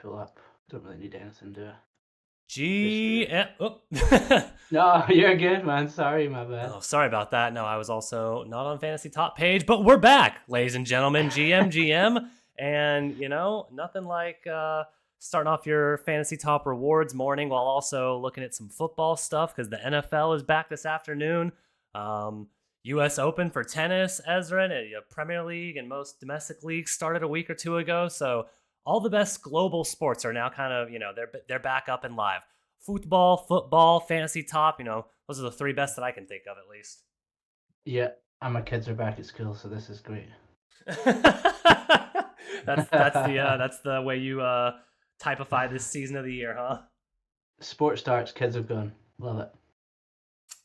pull up. Don't really need anything, do I? Oh. No, you're good, man. Sorry, my bad. Oh, sorry about that. No, I was also not on Fantasy Top page, but we're back, ladies and gentlemen. GM, and nothing like starting off your Fantasy Top rewards morning while also looking at some football stuff because the NFL is back this afternoon. Um, U.S. Open for tennis, Esren, Premier League and most domestic leagues started a week or two ago. So all the best global sports are now kind of they're back up and live. Football, Fantasy Top, those are the three best that I can think of, at least. Yeah, and my kids are back at school, so this is great. That's the way you typify this season of the year, huh? Sport starts, kids have gone. Love it.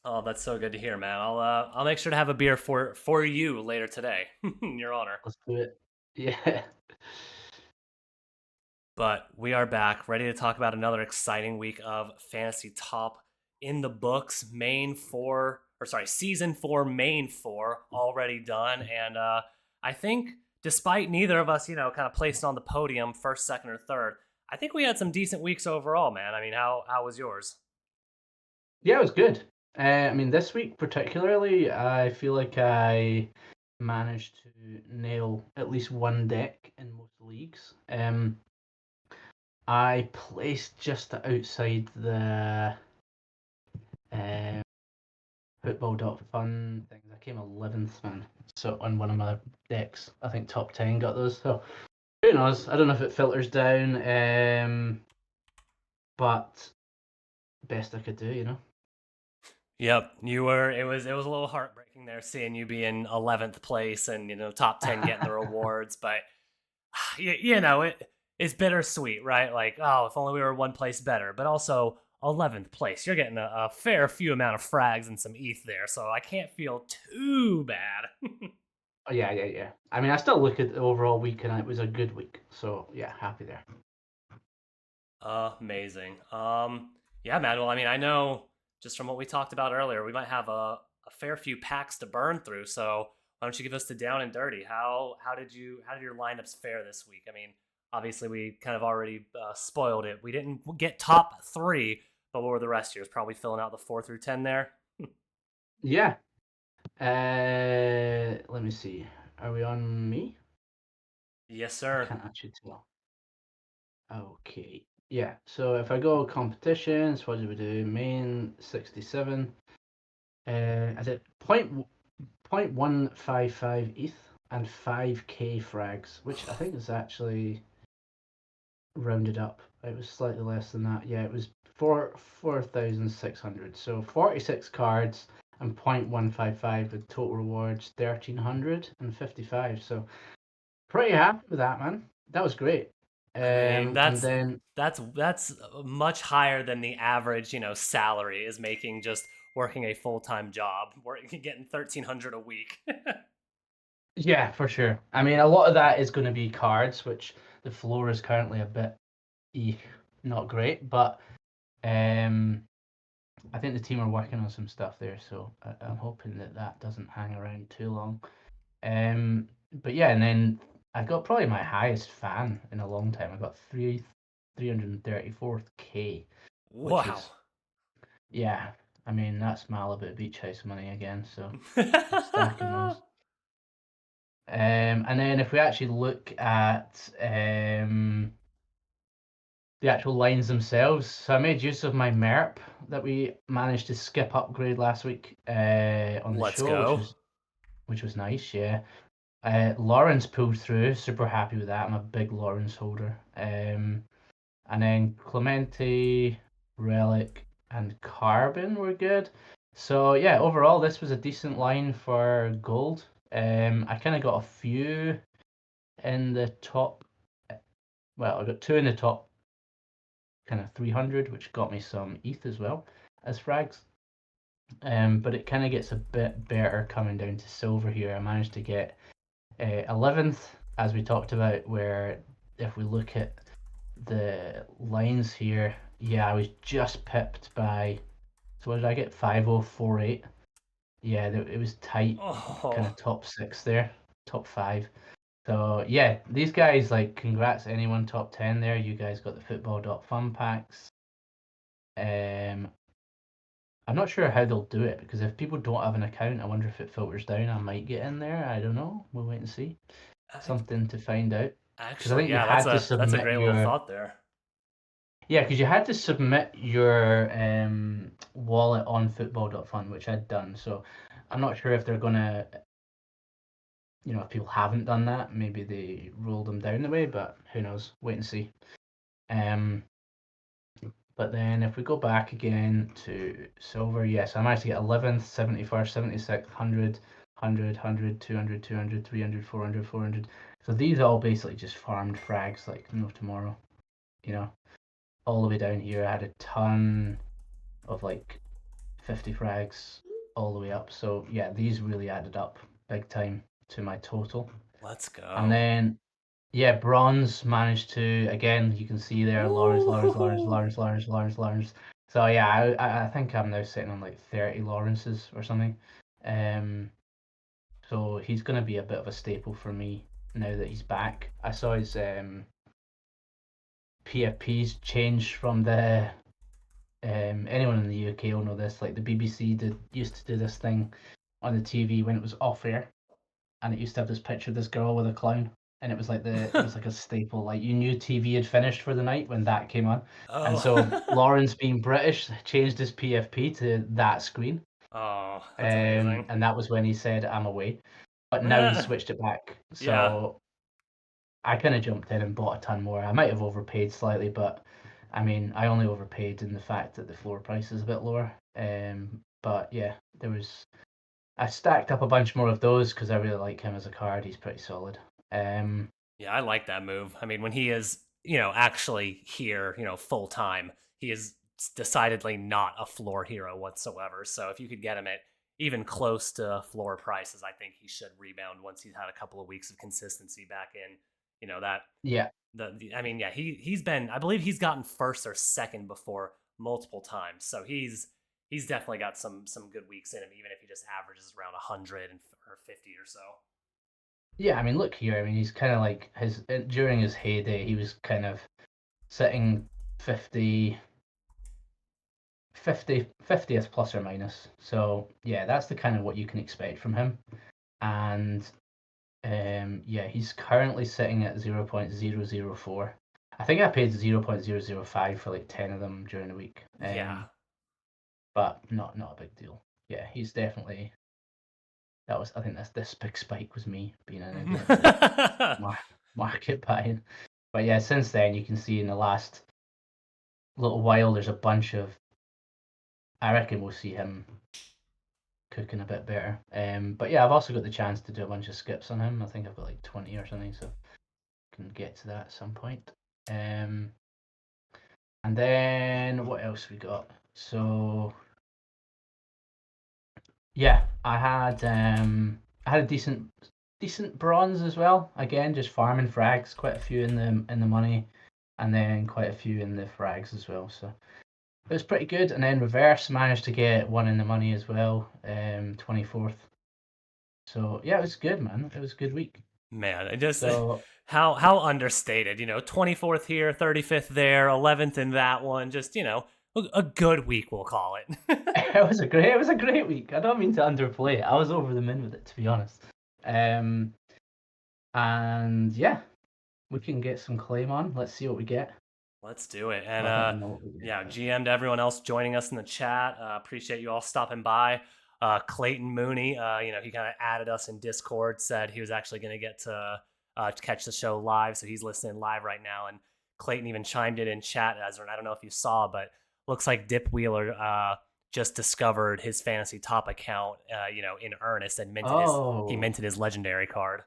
Oh, that's so good to hear, man. I'll make sure to have a beer for you later today, in your honor. Let's do it. Yeah. But we are back, ready to talk about another exciting week of Fantasy Top in the books. Season 4, main 4 already done. And I think despite neither of us, kind of placed on the podium first, second, or third, I think we had some decent weeks overall, man. I mean, how was yours? Yeah, it was good. I mean, this week particularly, I feel like I managed to nail at least one deck in most leagues. I placed just outside the uh, football.fun things. I came 11th, man. So on one of my decks, I think top 10 got those. So who knows? I don't know if it filters down, but best I could do. Yep, you were. It was a little heartbreaking there seeing you be in 11th place and top 10 getting the rewards, but it's bittersweet, right? Like, oh, if only we were one place better, but also 11th place. You're getting a fair few amount of frags and some ETH there, so I can't feel too bad. Oh, yeah. I mean, I still look at the overall week, and it was a good week. So yeah, happy there. Amazing. Yeah, man. Well, I mean, I know just from what we talked about earlier, we might have a fair few packs to burn through. So why don't you give us the down and dirty? How did your lineups fare this week? I mean, obviously we kind of already spoiled it. We didn't get top 3, but what were the rest of yours? Probably filling out the 4 through 10 there. Yeah. Let me see. Are we on me? Yes, I sir. can't actually tell. Okay. Yeah. So if I go competitions, what did we do? Main 67. I did 0.155 ETH and 5k frags, which I think is actually rounded up. It was slightly less than that. Yeah, it was 4,600. So 46 cards and 0.155 with total rewards 1,355. So pretty happy with that, man. That was great. I mean, And then that's much higher than the average, salary is making just working a full-time job, getting 1,300 a week. yeah, for sure. I mean, a lot of that is going to be cards, which the floor is currently a bit not great, but um, I think the team are working on some stuff there, so I'm hoping that that doesn't hang around too long. But yeah, and then I got probably my highest fan in a long time. I got 334k, which Wow. is yeah. I mean that's Malibu Beach House money again, so I'm stacking those. And then if we actually look at the actual lines themselves, so I made use of my MERP that we managed to skip upgrade last week on the Let's show, go. which was nice, yeah. Lawrence pulled through, super happy with that. I'm a big Lawrence holder. And then Clemente, Relic, and Carbon were good. So yeah, overall this was a decent line for gold. I kind of got a few in the top. Well, I got two in the top, kind of 300, which got me some ETH as well as frags. But it kind of gets a bit better coming down to silver here. I managed to get 11th, as we talked about, where if we look at the lines here, yeah, I was just pipped by. So what did I get? 5048. Yeah, it was tight, kind Oh, of top 6 there, top 5. So yeah, these guys, like, congrats anyone top 10 there. You guys got the football.fun packs. I'm not sure how they'll do it because if people don't have an account, I wonder if it filters down. I might get in there. I don't know. We'll wait and see. Something to find out. Because I Actually, think you yeah, had to that's a submit great little your thought there. because you had to submit your wallet on football.fun, which I'd done. So I'm not sure if they're gonna, if people haven't done that, maybe they roll them down the way, but who knows? Wait and see. Um, but then if we go back again to silver, yes, I managed to get 11th, 71st, 76th, 100, 100, 200, 200, 300, 400, 400. So these all basically just farmed frags like no tomorrow, you know. All the way down here, I had a ton of like 50 frags all the way up. So yeah, these really added up big time to my total. Let's And go. then yeah, bronze managed to, again, you can see there, Lawrence, Lawrence, Lawrence, Ooh. Lawrence, Lawrence, Lawrence, Lawrence. So yeah, I think I'm now sitting on like 30 Lawrences or something. Um, so he's gonna be a bit of a staple for me now that he's back. I saw his PFPs change from the anyone in the UK will know this. Like the BBC used to do this thing on the TV when it was off air, and it used to have this picture of this girl with a clown, and it was like a staple. Like you knew TV had finished for the night when that came on, and Oh. so Lawrence, being British, changed his PFP to that screen, Oh, that's amazing. and that was when he said, "I'm away." But now he switched it back, Yeah. so I kind of jumped in and bought a ton more. I might have overpaid slightly, but I mean, I only overpaid in the fact that the floor price is a bit lower. But yeah, I stacked up a bunch more of those because I really like him as a card. He's pretty solid. Um, Yeah, I like that move. I mean, when he is, actually here, full time, he is decidedly not a floor hero whatsoever. So if you could get him at even close to floor prices, I think he should rebound once he's had a couple of weeks of consistency back in. That yeah, I mean, yeah, he's been, I believe he's gotten first or second before multiple times. So he's definitely got some good weeks in him, even if he just averages around 100 or 50 or so. yeah. I mean, look here. I mean, he's kind of like during his heyday, he was kind of sitting 50, 50th plus or minus. So yeah, that's the kind of what you can expect from him. And yeah, he's currently sitting at 0.004. I think I paid 0.005 for like 10 of them during the week. Yeah. But not a big deal. Yeah, he's definitely I think this big spike was me being an idiot and market buying. But yeah, since then you can see in the last little while there's a bunch of, I reckon we'll see him cooking a bit better. But yeah, I've also got the chance to do a bunch of skips on him. I think I've got like 20 or something, so can get to that at some point. And then what else we got? So yeah, I had a decent bronze as well. Again, just farming frags, quite a few in the money, and then quite a few in the frags as well. So it was pretty good. And then reverse managed to get one in the money as well, 24th. So yeah, it was good, man. It was a good week. Man, I just So how understated, 24th here, 35th there, 11th in that one, just, a good week we'll call it. it was a great week. I don't mean to underplay it. I was over the moon with it, to be honest. Um, and yeah, we can get some claim on. Let's see what we get. Let's do it. Well, I think And we know what we get. yeah, GM to everyone else joining us in the chat. Appreciate you all stopping by. Clayton Mooney, he kind of added us in Discord, said he was actually going to get to catch the show live, so he's listening live right now. And Clayton even chimed in chat, Ezra. I don't know if you saw, but looks like Dip Wheeler just discovered his Fantasy Top account, in earnest, and he Oh, minted his legendary card.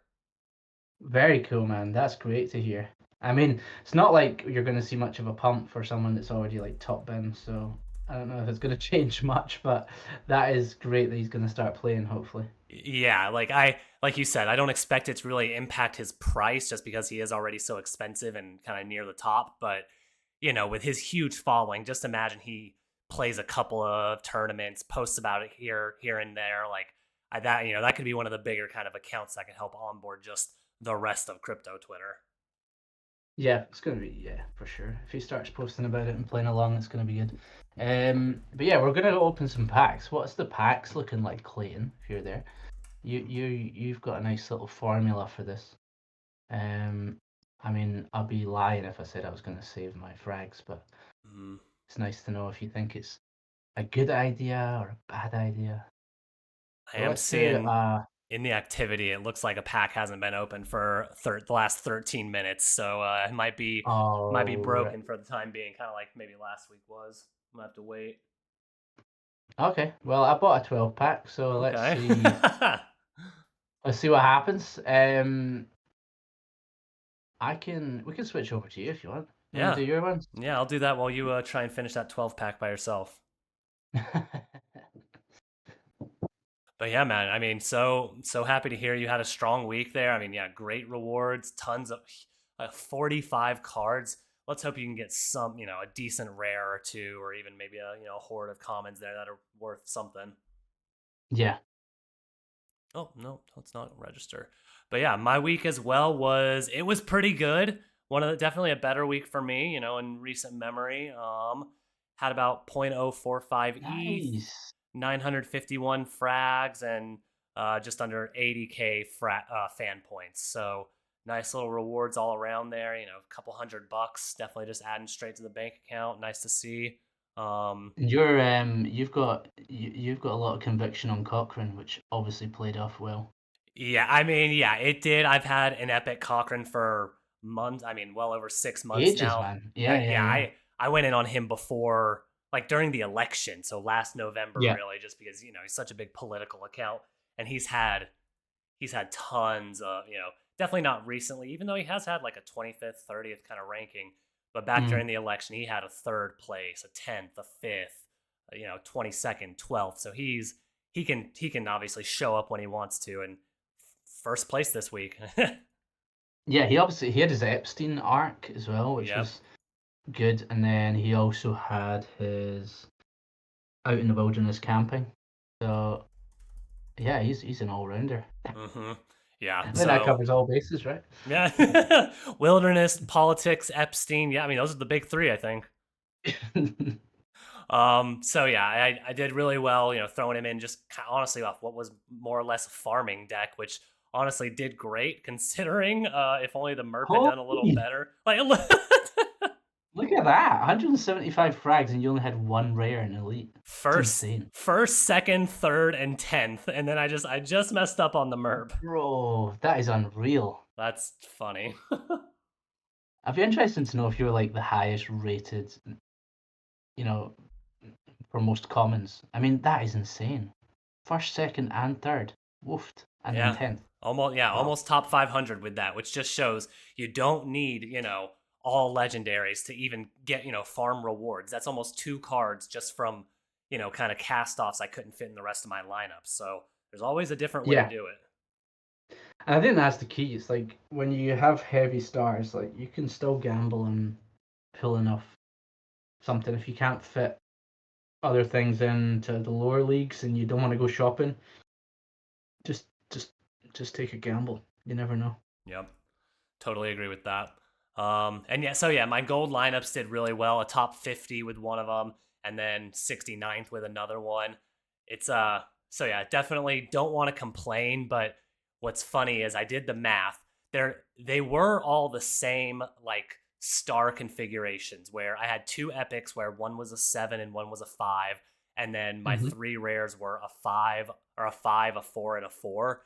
very cool, man. That's great to hear. I mean, it's not like you're going to see much of a pump for someone that's already like top bin, so I don't know if it's going to change much, but that is great that he's going to start playing, hopefully. Yeah, like you said, I don't expect it to really impact his price just because he is already so expensive and kind of near the top. But with his huge following, just imagine he plays a couple of tournaments, posts about it here and there. Like that could be one of the bigger kind of accounts that can help onboard just the rest of crypto Twitter. Yeah, it's gonna be for sure. If he starts posting about it and playing along, it's gonna be good. But yeah, we're gonna open some packs. What's the packs looking like, Clayton? If you're there, you've got a nice little formula for this. Um, I mean, I'll be lying if I said I was gonna save my frags, but it's nice to know if you think it's a good idea or a bad idea. I So am let's do seeing in the activity, it looks like a pack hasn't been open for the last 13 minutes, so it might be right. broken for the time being, kind of like maybe last week was. I'm gonna have to wait. Okay, well I bought a 12 pack, so let's Okay. see. Let's see what happens. We can switch over to you if you want. You want Yeah. to do your ones? Yeah, I'll do that while you try and finish that 12 pack by yourself. But yeah, man, I mean, so happy to hear you had a strong week there. I mean, yeah, great rewards, tons of 45 cards. Let's hope you can get some, a decent rare or two, or even maybe a horde of commons there that are worth something. Yeah. Oh no, let's not register. But yeah, my week as well was pretty good. Definitely a better week for me, in recent memory. Had about 0.045 ETH, Nice. 951 frags, and just under 80k fan points. So nice little rewards all around there. A couple $100, definitely just adding straight to the bank account. Nice to see. And you've got a lot of conviction on Cochran, which obviously played off well. Yeah, I mean, yeah, it did. I've had an epic Cochran for months. I mean, well over 6 months Ages, now. man. Yeah, yeah, Yeah, yeah. I went in on him before, like during the election, so last November, Yeah. really, just because he's such a big political account, and he's had tons of definitely not recently, even though he has had like a 25th, 30th kind of ranking, but back Mm. during the election, he had a third place, a 10th, a fifth, 22nd, 12th. So he can obviously show up when he wants to, and first place this week. Yeah, he had his Epstein arc as well, which Yep. was good, and then he also had his out in the wilderness camping. So yeah, he's an all rounder. Mm-hmm. Yeah. I think that So covers all bases, right? yeah, wilderness, politics, Epstein. Yeah, I mean those are the big three, I think. So yeah, I did really well, throwing him in just honestly off what was more or less a farming deck, which honestly did great considering if only the Merp had done a little Holy, better. Like look at that! 175 frags, and you only had one rare in elite. It's first, insane, second, third, and 10th, and then I just messed up on the Merp. bro. That is unreal. That's funny. I'd be interested to know if you were like the highest rated, you know, for most commons. I mean, that is insane. First, second, and third, woofed, and then Yeah. 10th. Wow. Almost top 500 with that, which just shows you don't need, all legendaries to even get, farm rewards. That's almost 2 cards just from, kind of cast offs I couldn't fit in the rest of my lineup. So there's always a different way to Yeah, do it. and I think that's the key. It's like when you have heavy stars, like you can still gamble and pull enough something if you can't fit other things into the lower leagues and you don't want to go shopping. Just, just, just take a gamble. You never know. Yep. Totally agree with that. And yeah, so yeah, my gold lineups did really well. A top 50 with one of them, and then 69th with another one. It's so yeah, definitely don't want to complain, but what's funny is I did the math. They were all the same like star configurations where I had 2 epics where one was a 7 and one was a 5, and then my Mm-hmm. 3 rares were a 5 or a 5, a 4, and a 4.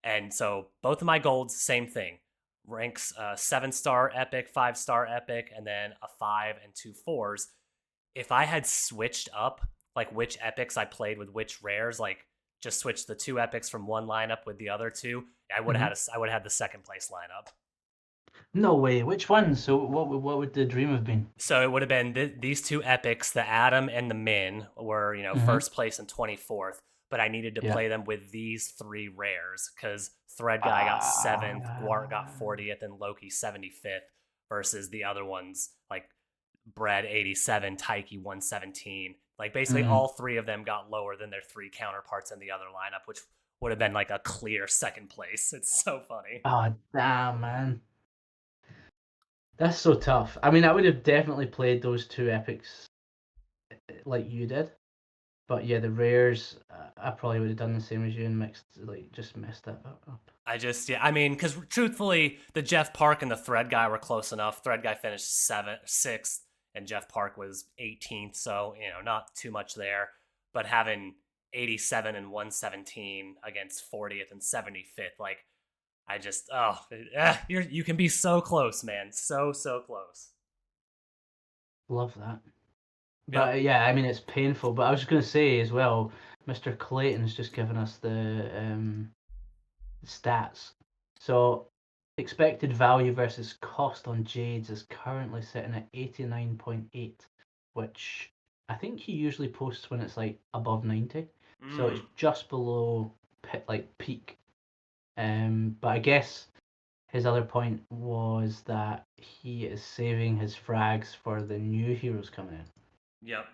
And so both of my golds, same thing. Ranks 7-star epic, 5-star epic, and then a 5 and 2 4s. If I had switched up like which epics I played with which rares, like just switched the 2 epics from one lineup with the other two, Mm-hmm. I would have had the second place lineup. No way. Which one? So what would the dream have been? So it would have been these 2 epics, the Atom and the Min, were Mm-hmm. first place and 24th. But I needed to Yeah. play them with these 3 rares because Thread Guy got 7th, Gwart got Ah. 40th, and Loki 75th versus the other ones like Bread 87, Taiki 117. Like basically Mm. all 3 of them got lower than their 3 counterparts in the other lineup, which would have been like a clear second place. It's so funny. Oh, damn, man. That's so tough. I mean, I would have definitely played those two epics like you did. But yeah, the rares, I probably would have done the same as you and just messed that up. I mean, because truthfully, the Jeff Park and the Thread guy were close enough. Thread guy finished 6th, and Jeff Park was 18th, so not too much there. But having 87 and 117 against 40th and 75th, like you can be so close, man, so close. Love that. Yep. But yeah, I mean, it's painful. But I was just going to say as well, Mr. Clayton's just given us the stats. So expected value versus cost on Jades is currently sitting at 89.8, which I think he usually posts when it's like above 90. So it's just below peak. But I guess his other point was that he is saving his frags for the new heroes coming in. Yep.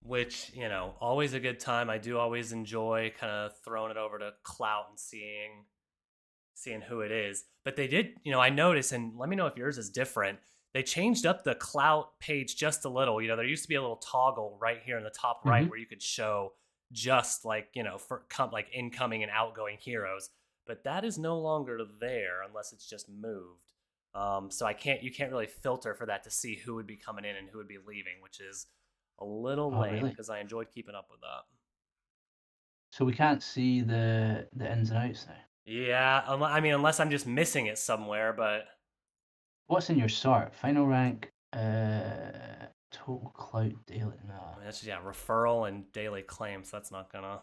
Which, always a good time. I do always enjoy kind of throwing it over to Clout and seeing who it is. But they did, I noticed, and let me know if yours is different. They changed up the Clout page just a little. There used to be a little toggle right here in the top right where you could show just for like incoming and outgoing heroes. But that is no longer there unless it's just moved. So you can't really filter for that to see who would be coming in and who would be leaving, which is a little lame because I enjoyed keeping up with that. So we can't see the ins and outs now. Yeah, I mean, unless I'm just missing it somewhere, but what's in your sort? Final rank, total clout daily. No. I mean, that's referral and daily claims. So that's not gonna.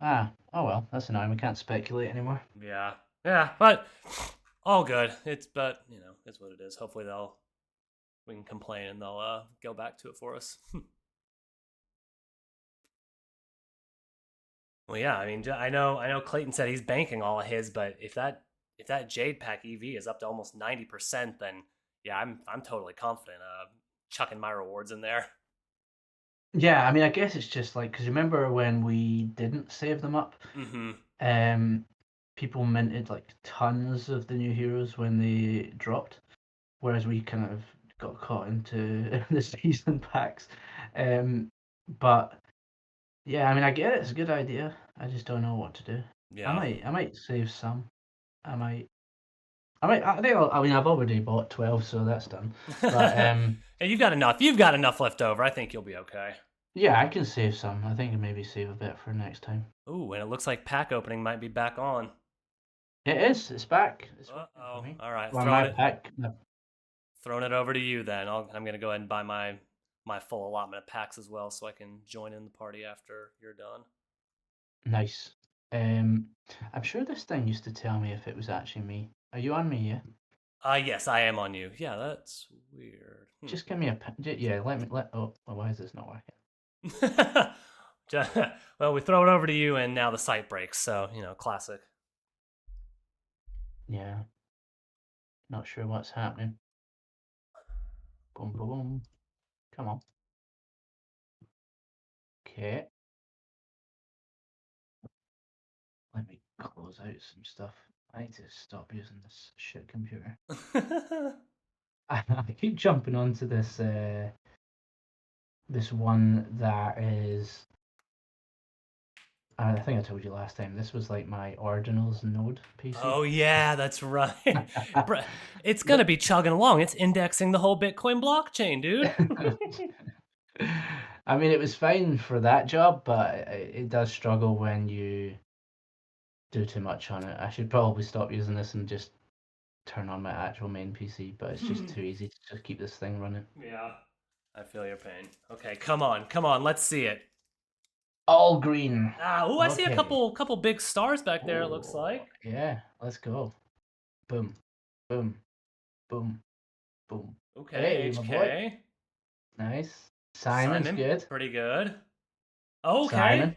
Oh well, that's annoying. We can't speculate anymore. Yeah, but all good. It's what it is. Hopefully we can complain and they'll go back to it for us. Well, yeah, I mean, I know Clayton said he's banking all of his, but if that Jade Pack EV is up to almost 90%, then yeah, I'm totally confident chucking my rewards in there. Yeah, I mean, I guess it's just like because remember when we didn't save them up, people minted like tons of the new heroes when they dropped, whereas we kind of got caught into the season packs. But yeah, I mean, I get it. It's a good idea. I just don't know what to do. Yeah. I might save some. I think I mean, I've already bought 12, so that's done. But Hey, you've got enough. You've got enough left over. I think you'll be okay. Yeah, I can save some. I think maybe save a bit for next time. Ooh, and it looks like pack opening might be back on. It is. It's back. Uh-oh. All right. Throwing it over to you then. I'm going to go ahead and buy my full allotment of packs as well so I can join in the party after you're done. Nice. I'm sure this thing used to tell me if it was actually me. Are you on me, yeah? Yes, I am on you. Yeah, that's weird. Just give me oh, why is this not working? Well, we throw it over to you and now the site breaks, so, classic. Yeah. Not sure what's happening. Boom, boom, boom. Come on. Okay. Let me close out some stuff. I need to stop using this shit computer. I keep jumping onto this this one that is. I think I told you last time. This was like my Ordinals node PC. Oh yeah, that's right. It's gonna be chugging along. It's indexing the whole Bitcoin blockchain, dude. I mean, it was fine for that job, but it does struggle when you do too much on it. I should probably stop using this and just turn on my actual main PC, but it's just too easy to just keep this thing running. Yeah, I feel your pain. Okay, come on, let's see it. All green. Oh, I see a couple big stars back there. It looks like. Yeah, let's go. Boom, boom, boom, boom. Okay, hey, HK. Nice. Simon's good. Pretty good. Okay. Simon.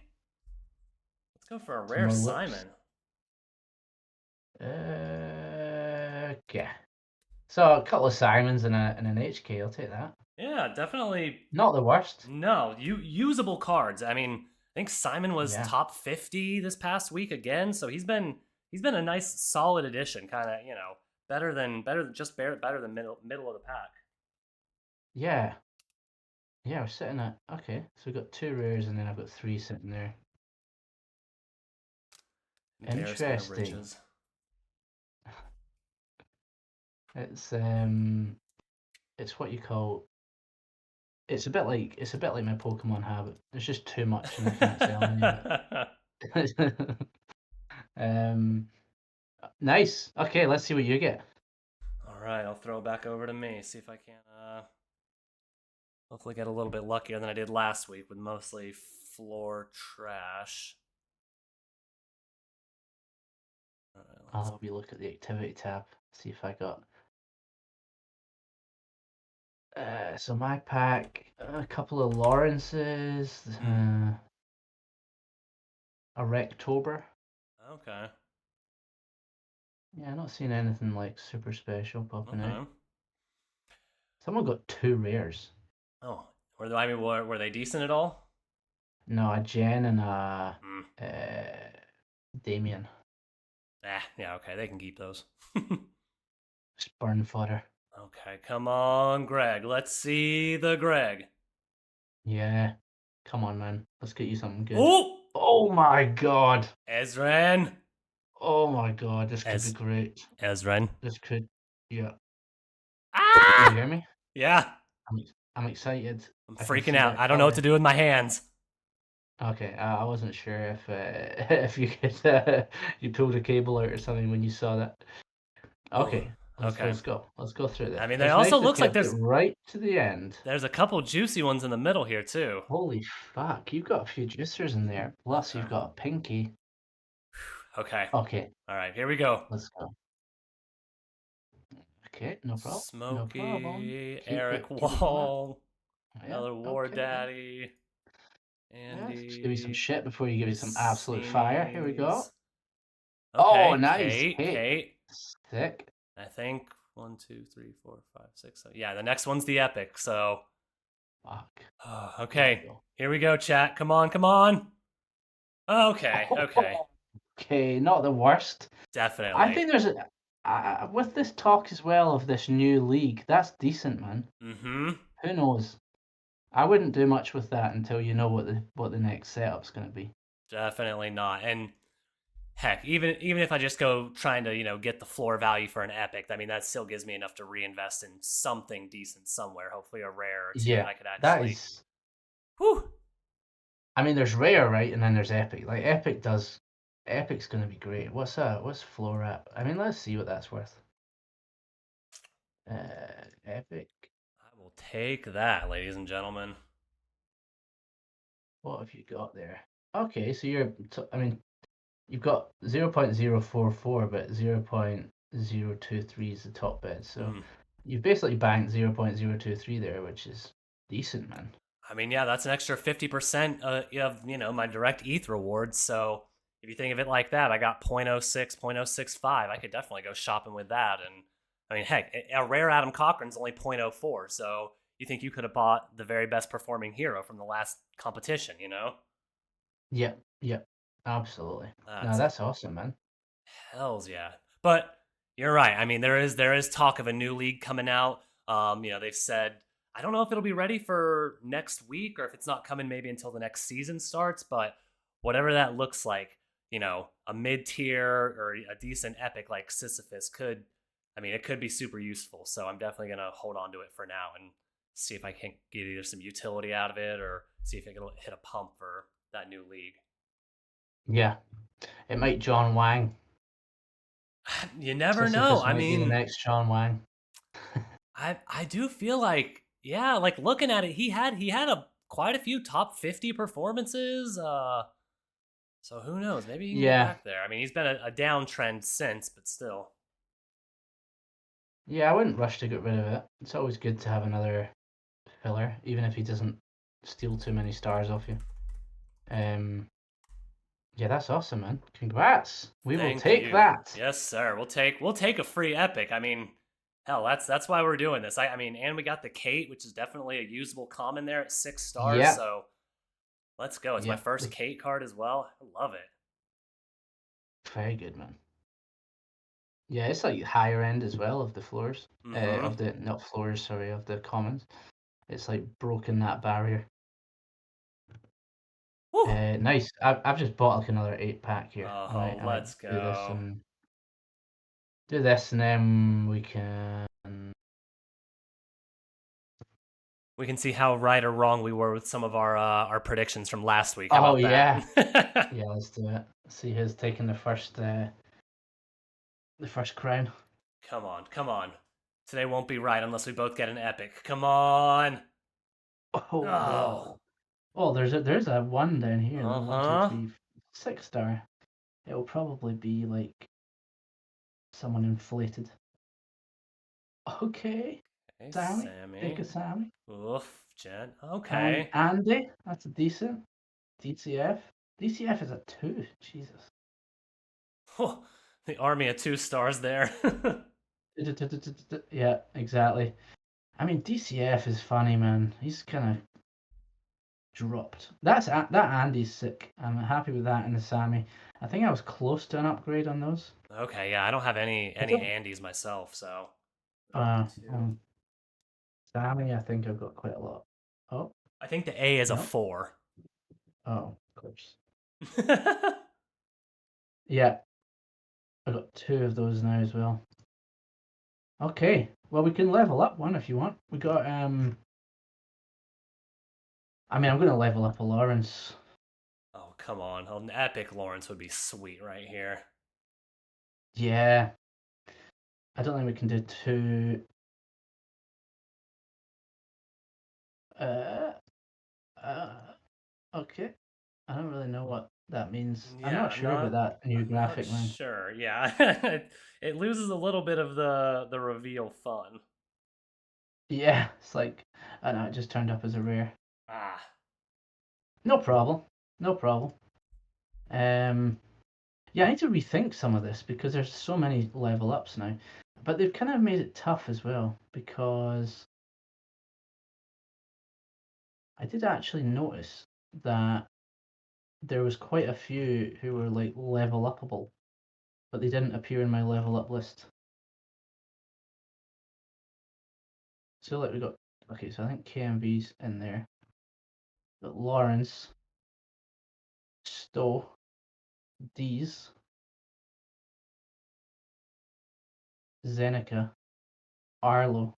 Let's go for a rare Simon. Okay. So a couple of Simons and an HK. I'll take that. Yeah, definitely. Not the worst. No, usable cards. I mean, think Simon was Yeah. top 50 this past week again, so he's been a nice solid addition, kind of, better than better than middle of the pack. Yeah. Yeah, we're sitting at okay. So we've got 2 rares and then I've got 3 sitting there. Embarrassment of Interesting. riches. It's what you call it's a bit like my Pokemon habit. There's just too much and I can't sell any of it. Nice. Okay, let's see what you get. All right, I'll throw it back over to me. See if I can hopefully get a little bit luckier than I did last week with mostly floor trash. All right, I'll have a look at the activity tab, see if I got. So my pack, a couple of Lawrences, a Rectober. Okay. Yeah, not seeing anything like super special popping out. Okay. Someone got 2 rares. Oh, were they decent at all? No, a Jen and a Damien. Yeah, okay, they can keep those. Burn fodder. Okay, come on, Greg. Let's see the Greg. Yeah. Come on, man. Let's get you something good. Oh! Oh my god. Esren. Oh my god, this could be great. Esren. This could, yeah. Ah! Can you hear me? Yeah. I'm excited. I'm I can freaking see out. that I don't know what to color. do with my hands. Okay, I wasn't sure if if you could you pulled a cable out or something when you saw that. Okay, okay. let's go. Let's go through this. I mean, It's there nice also they looks like kept it right to the end. there's a couple juicy ones in the middle here too. Holy fuck, you've got a few juicers in there. Plus, you've got a pinky. Okay. Okay. All right, here we go. Let's go. Okay, no problem. Smokey, No problem. Eric Keep it Wall, yeah, another War okay. Daddy, Yeah, Andy. just give me some shit before you give me some absolute fire. Here we go. Okay, Oh, nice. Kate. Sick. I think 1, 2, 3, 4, 5, 6, 7. Yeah, the next one's the epic. So, Fuck. okay, here we go, chat. Come on, come on. Okay. Okay, not the worst. Definitely. I think there's with this talk as well of this new league. That's decent, man. Mm-hmm. Who knows? I wouldn't do much with that until you know what the next setup's going to be. Definitely not. And heck, even if I just go trying to get the floor value for an epic, I mean that still gives me enough to reinvest in something decent somewhere. Hopefully a rare or two that I could actually. That is. Whew. I mean, there's rare, right, and then there's epic. Like Epic's going to be great. What's floor at? I mean, let's see what that's worth. Epic. I will take that, ladies and gentlemen. What have you got there? Okay, so I mean, you've got 0.044, but 0.023 is the top bid. So you've basically banked 0.023 there, which is decent, man. I mean, yeah, that's an extra 50% of my direct ETH rewards. So if you think of it like that, I got 0.06, 0.065. I could definitely go shopping with that. And I mean, heck, a rare Adam Cochran's only 0.04. So you think you could have bought the very best performing hero from the last competition, Yep, absolutely. No, that's awesome, man. Hells yeah. But you're right. I mean, there is talk of a new league coming out. They've said, I don't know if it'll be ready for next week or if it's not coming maybe until the next season starts, but whatever that looks like, a mid-tier or a decent epic like Sisyphus it could be super useful. So I'm definitely going to hold on to it for now and see if I can get either some utility out of it or see if I can hit a pump for that new league. Yeah. It might John Wang. You never know. I mean, be the next John Wang. I do feel like, yeah, like looking at it, he had quite a few top 50 performances. So who knows? Maybe he can get back there. I mean, he's been a downtrend since, but still. Yeah, I wouldn't rush to get rid of it. It's always good to have another filler, even if he doesn't steal too many stars off you. Yeah, that's awesome, man. Congrats. We will take that. Yes, sir. We'll take a free epic. I mean, hell, that's why we're doing this. I mean, and we got the Kate, which is definitely a usable common there at 6 stars. Yep. So Let's go. It's my Yep. first Kate card as well. I love it. Very good, man. Yeah, it's like higher end as well of the floors. Mm-hmm. Of the not floors, sorry, of the commons. It's like broken that barrier. Woo! Nice. I've just bought like another 8-pack here. Oh, I might let's do go. this, and then we can. We can see how right or wrong we were with some of our predictions from last week. How Oh about yeah, that? yeah. Let's do it. See who's taking the first crown. Come on, come on. Today won't be right unless we both get an epic. Come on. Oh Oh. well. Oh, there's a one down here. The one, two, Uh-huh. three, 6-star. It will probably be like someone inflated. Okay, Okay, Sammy. Take Sammy. a Sammy. Oof, Jen. And Okay. Andy. That's a decent. DCF. DCF is a 2. Jesus. Oh, the army of 2 stars there. Yeah, exactly. I mean, DCF is funny, man. He's kind of dropped. That Andy's sick. I'm happy with that in the Sammy. I think I was close to an upgrade on those. Okay, yeah, I don't have any I any don't. Andes myself, so up to Uh, 2. um, Sammy, I think I've got quite a lot. Oh I think the A is a no. 4. Oh, of course. Yeah, I got 2 of those now as well. Okay, well we can level up one if you want. We got I mean, I'm gonna level up a Lawrence. Oh, come on. An epic Lawrence would be sweet right here. Yeah, I don't think we can do 2. Uh, uh, okay. I don't really know what that means. I'm not Yeah, sure about that new I'm not graphic, man. sure. Yeah. It loses a little bit of the reveal fun. Yeah, it's like I know it just turned up as a rare. Ah. No problem. No problem. Um, yeah, I need to rethink some of this because there's so many level ups now. But they've kind of made it tough as well because I did actually notice that there was quite a few who were like level upable, but they didn't appear in my level up list. So like we got okay, so I think KMV's in there. Got Lawrence, Stowe, Dees, Zeneca, Arlo,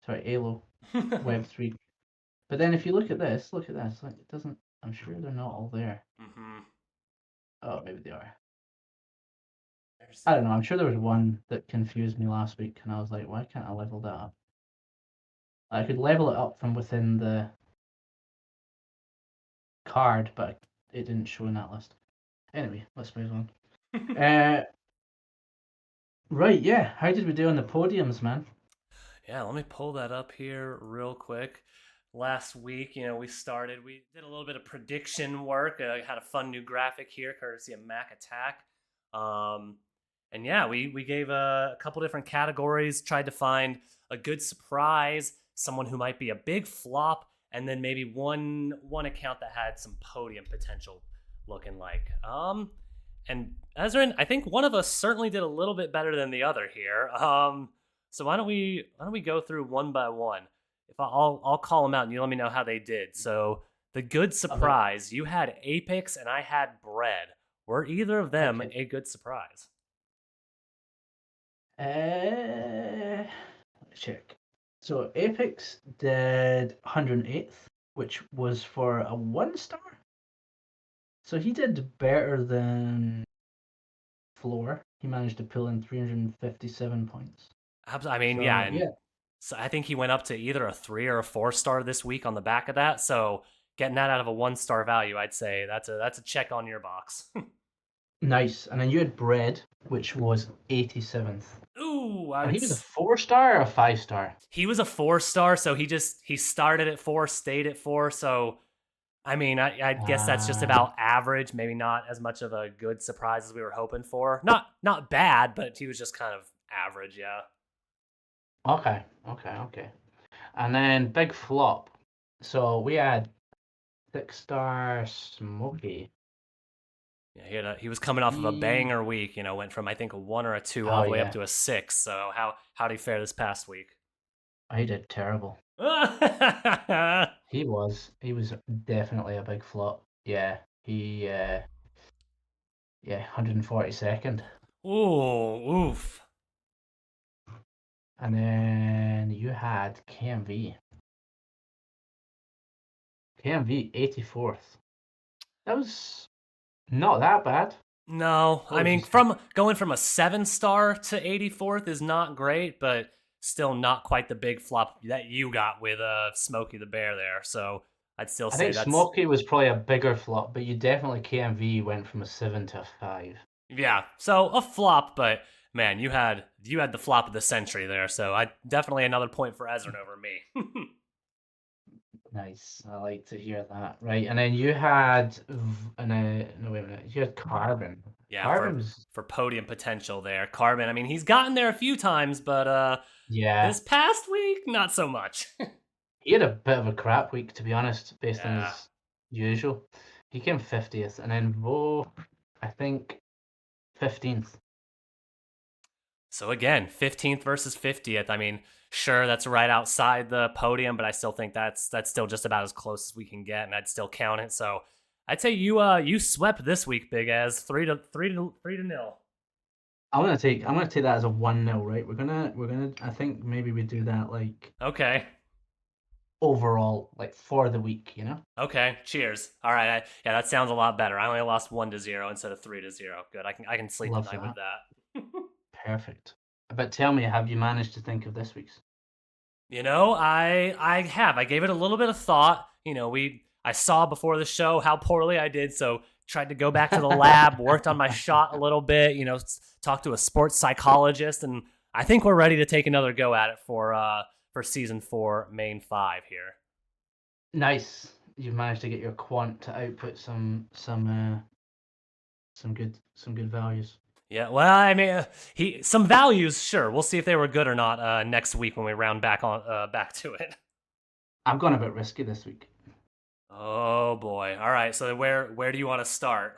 sorry, Alo, Web3. But then if you look at this, like it doesn't. I'm sure they're not all there. Mm-hmm. Oh, maybe they are. There's I don't know. I'm sure there was one that confused me last week, and I was like, why can't I level that up? I could level it up from within the card, but it didn't show in that list. Anyway, let's move on. Right, yeah. How did we do on the podiums, man? Yeah, let me pull that up here real quick. Last week, we did a little bit of prediction work. Had a fun new graphic here, courtesy of Mac Attack. Um, and yeah, we gave a couple different categories, tried to find a good surprise, someone who might be a big flop, and then maybe one account that had some podium potential looking like. And Ezrin, I think one of us certainly did a little bit better than the other here. So why don't we go through one by one? If I'll call them out and you let me know how they did. So the good Okay. surprise, you had Apex and I had Bread. Were either of them Okay. a good surprise? Let's check. So Apex did 108th, which was for a 1-star. So he did better than Floor. He managed to pull in 357 points. I mean, yeah, So and yeah, so I think he went up to either a 3 or a 4-star this week on the back of that. So getting that out of a 1-star value, I'd say that's a check on your box. nice. And then you had Bread, which was 87th. Ooh, I And would. he was a 4-star or a 5-star? He was a 4-star, so he started at 4, stayed at 4. So I mean, I guess that's just Ah, about average. Maybe not as much of a good surprise as we were hoping for. Not bad, but he was just kind of average. Yeah. okay. And then Big Flop. So we had 6-star Smoky. Yeah, he was coming off of a banger week. Went from I think a 1 or a 2 all Oh the way up yeah, to a 6. So how did he fare this past week? he did terrible. He was definitely a big flop. Yeah, he yeah, 142nd. Ooh, oof. And then you had KMV. KMV 84th. That was not that bad. No, What I would you mean, say? from going from a 7-star to 84th is not great, but still not quite the big flop that you got with Smokey the Bear there. So I'd still I say think that's Smoky was probably a bigger flop, but you definitely KMV went from a 7 to a 5. yeah. So a flop, but man, you had the flop of the century there. So I definitely another point for Esren over me. Nice. I like to hear that. Right, and then you had no wait a minute. You had Carbon. Yeah, for Carbon's for podium potential there. Carbon, I mean, he's gotten there a few times, but yeah. this past week, not so much. He had a bit of a crap week to be honest, based on Yeah. his usual. He came 50th, and then Bo, I think 15th. So again, 15th versus 50th. I mean, sure, that's right outside the podium, but I still think that's still just about as close as we can get, and I'd still count it. So I'd say you swept this week, Big as 3-0. I'm gonna take that as a 1-0, right? We're gonna I think maybe we do that like Okay. overall, like for the week, you know? Okay. Cheers. All right. Yeah, that sounds a lot better. I only lost 1-0 instead of 3-0. Good. I can sleep at Love night with that. that. Perfect. But tell me, have you managed to think of this week's? I have. I gave it a little bit of thought. I saw before the show how poorly I did, so tried to go back to the lab, worked on my shot a little bit, talked to a sports psychologist, and I think we're ready to take another go at it for season 4, main 5 here. Nice. You've managed to get your quant to output some good values. Yeah, well, I mean, he some values, sure. We'll see if they were good or not next week when we round back to it. I've gone a bit risky this week. Oh boy! All right, so where do you want to start?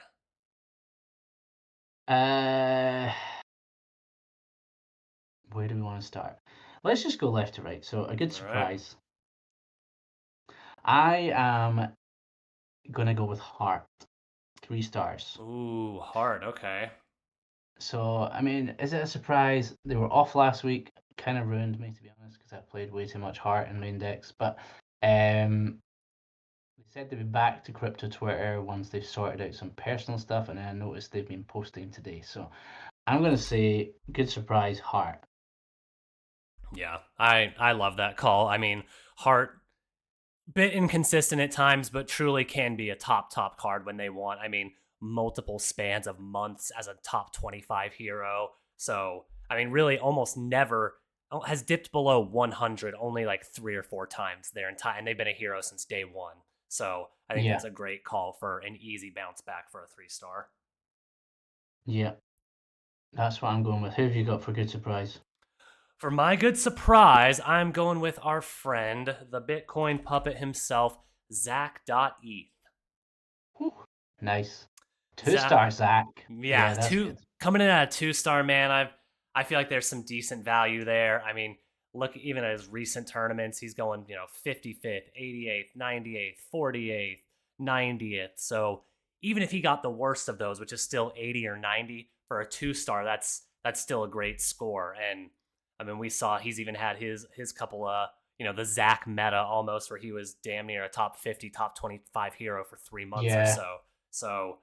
Uh, where do we want to start? Let's just go left to right. So a good All right. surprise. I am gonna go with Heart, 3 stars. Ooh, hard. Okay. So I mean, is it a surprise? They were off last week. Kind of ruined me to be honest because I played way too much Heart in main decks. But they said they'd be back to crypto Twitter once they've sorted out some personal stuff, and then I noticed they've been posting today. So I'm gonna say good surprise, Heart. Yeah, I love that call. I mean, Hart bit inconsistent at times, but truly can be a top card when they want. I mean, multiple spans of months as a top 25 hero. So I mean, really, almost never has dipped below 100 only like 3 or 4 times their entire, and they've been a hero since day one. So I think Yeah, that's a great call for an easy bounce back for a 3-star. yeah, that's what I'm going with. Who have you got for good surprise? For my good surprise, I'm going with our friend, the Bitcoin puppet himself, Zach.eth. Whew. Nice. Two Zach, star Zach. yeah, Yeah, that's good. coming in at a 2-star, man. I feel like there's some decent value there. I mean, look even at his recent tournaments, he's going 55th, 88th, 98th, 48th, 90th. So even if he got the worst of those, which is still 80 or 90 for a 2-star, that's still a great score. And I mean, we saw he's even had his couple the Zach meta almost where he was damn near a top 50, top 25 hero for 3 months or Yeah, so. So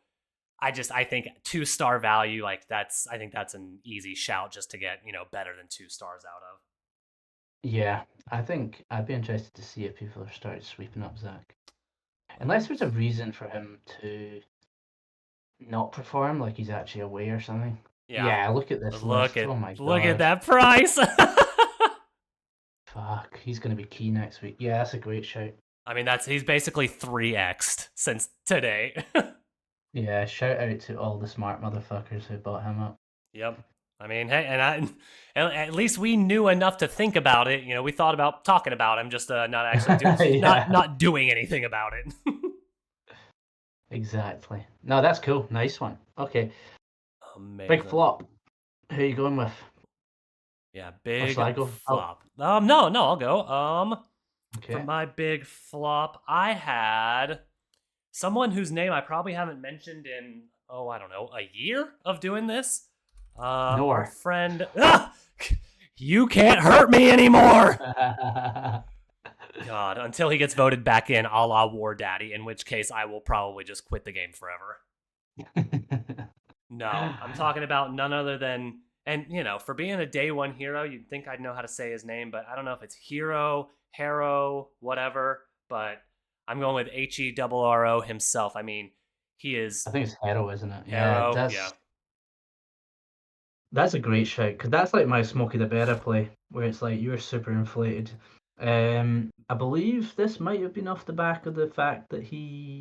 I think 2-star value, like I think that's an easy shout just to get, better than 2 stars out of. yeah. I think I'd be interested to see if people have started sweeping up Zach. Unless there's a reason for him to not perform, like he's actually away or something. Yeah. Yeah, look at this Look list. at Oh my look at god. that price. Fuck, he's gonna be key next week. Yeah, that's a great shout. I mean, he's basically 3x'd since today. Yeah, shout out to all the smart motherfuckers who bought him up. Yep. I mean, hey, at least we knew enough to think about it. We thought about talking about him, just not actually Yeah. not doing anything about it. Exactly. No, that's cool. Nice one. Okay. Big Amazing. flop. Who are you going with? Yeah, Or big shall I go? Oh, flop. No, I'll go. For okay. my big flop, I had someone whose name I probably haven't mentioned in, oh, I don't know, a year of doing this. Our Nor. friend, you can't hurt me anymore. God, until he gets voted back in, a la War Daddy, in which case I will probably just quit the game forever. No, I'm talking about none other than, and for being a day one hero, you'd think I'd know how to say his name, but I don't know if it's Hero, Harrow, whatever. But I'm going with HERRO himself. I mean, he is I think it's Hero, isn't it? Yeah, Harrow. Yeah. that's a great shout because that's like my Smokey the Bear play, where it's like you're super inflated. I believe this might have been off the back of the fact that he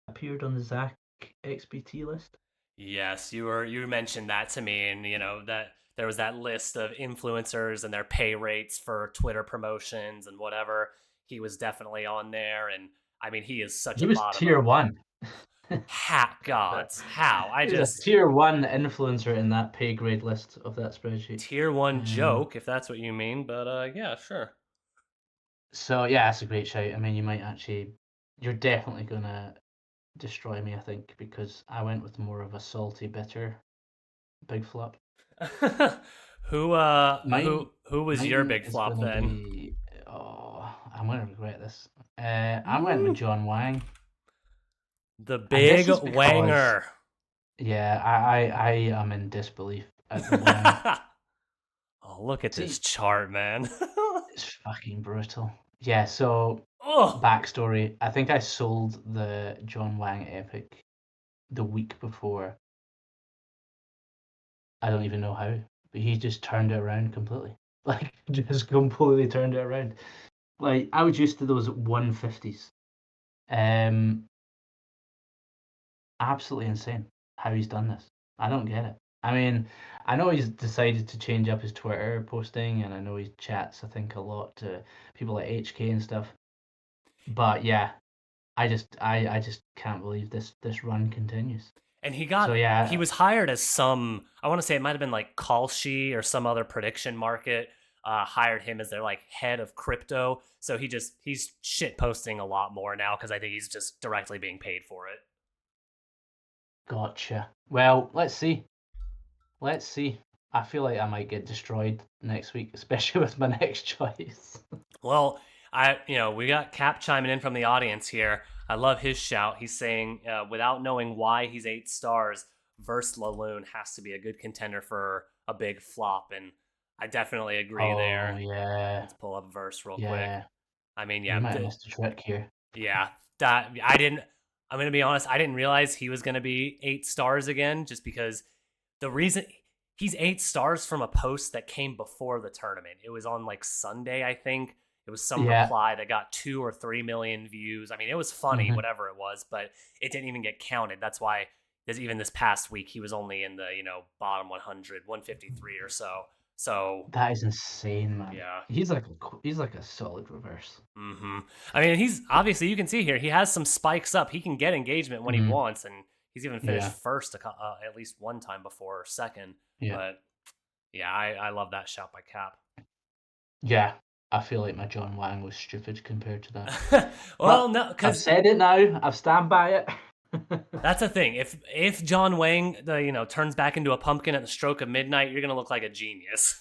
appeared on the Zach XBT list. Yes, you mentioned that to me, and that there was that list of influencers and their pay rates for Twitter promotions and whatever. He was definitely on there, and I mean, he is such He a was bottom of tier one. hat gods. How I He was a just tier one influencer in that pay grade list of that spreadsheet. tier one Um, joke, if that's what you mean. But yeah, sure. so yeah, that's a great shout. I mean, you're definitely gonna destroy me, I think, because I went with more of a salty, bitter big flop. Mine, who was your mine big is flop gonna then? be. Oh, I'm gonna regret this. I went with Mm, John Wang, the and big this is because, wanger. yeah, I am in disbelief at the Wang. Oh, look at this See, chart, man. it's fucking brutal. Yeah. So Oh, backstory: I think I sold the John Wang epic the week before. I don't even know how, but he just turned it around completely. Like, just completely turned it around. Like, I was used to those 150s. Um, Absolutely insane how he's done this. I don't get it. I mean, I know he's decided to change up his Twitter posting, and I know he chats, I think, a lot to people like HK and stuff. But yeah, I just can't believe this run continues. and So he yeah, was hired as some, I want to say it might have been like Kalshi or some other prediction market hired him as their like head of crypto. So he's shit posting a lot more now because I think he's just directly being paid for it. gotcha. Well, let's see. Let's see. I feel like I might get destroyed next week, especially with my next choice. Well, we got Cap chiming in from the audience here. I love his shout. He's saying, without knowing why he's 8 stars, Verse Laloon has to be a good contender for a big flop, and I definitely agree Oh there. yeah, Let's pull up Verse real quick. yeah. I mean, You yeah, might have missed a trick here. yeah. That I didn't. I'm gonna be honest. I didn't realize he was gonna be 8 stars again, just because the reason he's 8 stars from a post that came before the tournament. It was on like Sunday, I think. It was some Yeah. reply that got 2 or 3 million views. I mean, it was funny, Hmm. whatever it was, but it didn't even get counted. That's why even this past week he was only in the bottom 100, 153 or so. So That is insane, man. yeah. He's like a solid reverse. I mean, he's obviously, you can see here he has some spikes up. He can get engagement when he Hmm. wants, and he's even finished Yeah, first at least one time before, or second. yeah, But yeah, I love that shout by Cap. yeah. I feel like my John Wang was stupid compared to that. Well, But no, I've because said it now. I've stand by it. that's the thing. If John Wang turns back into a pumpkin at the stroke of midnight, you're gonna look like a genius.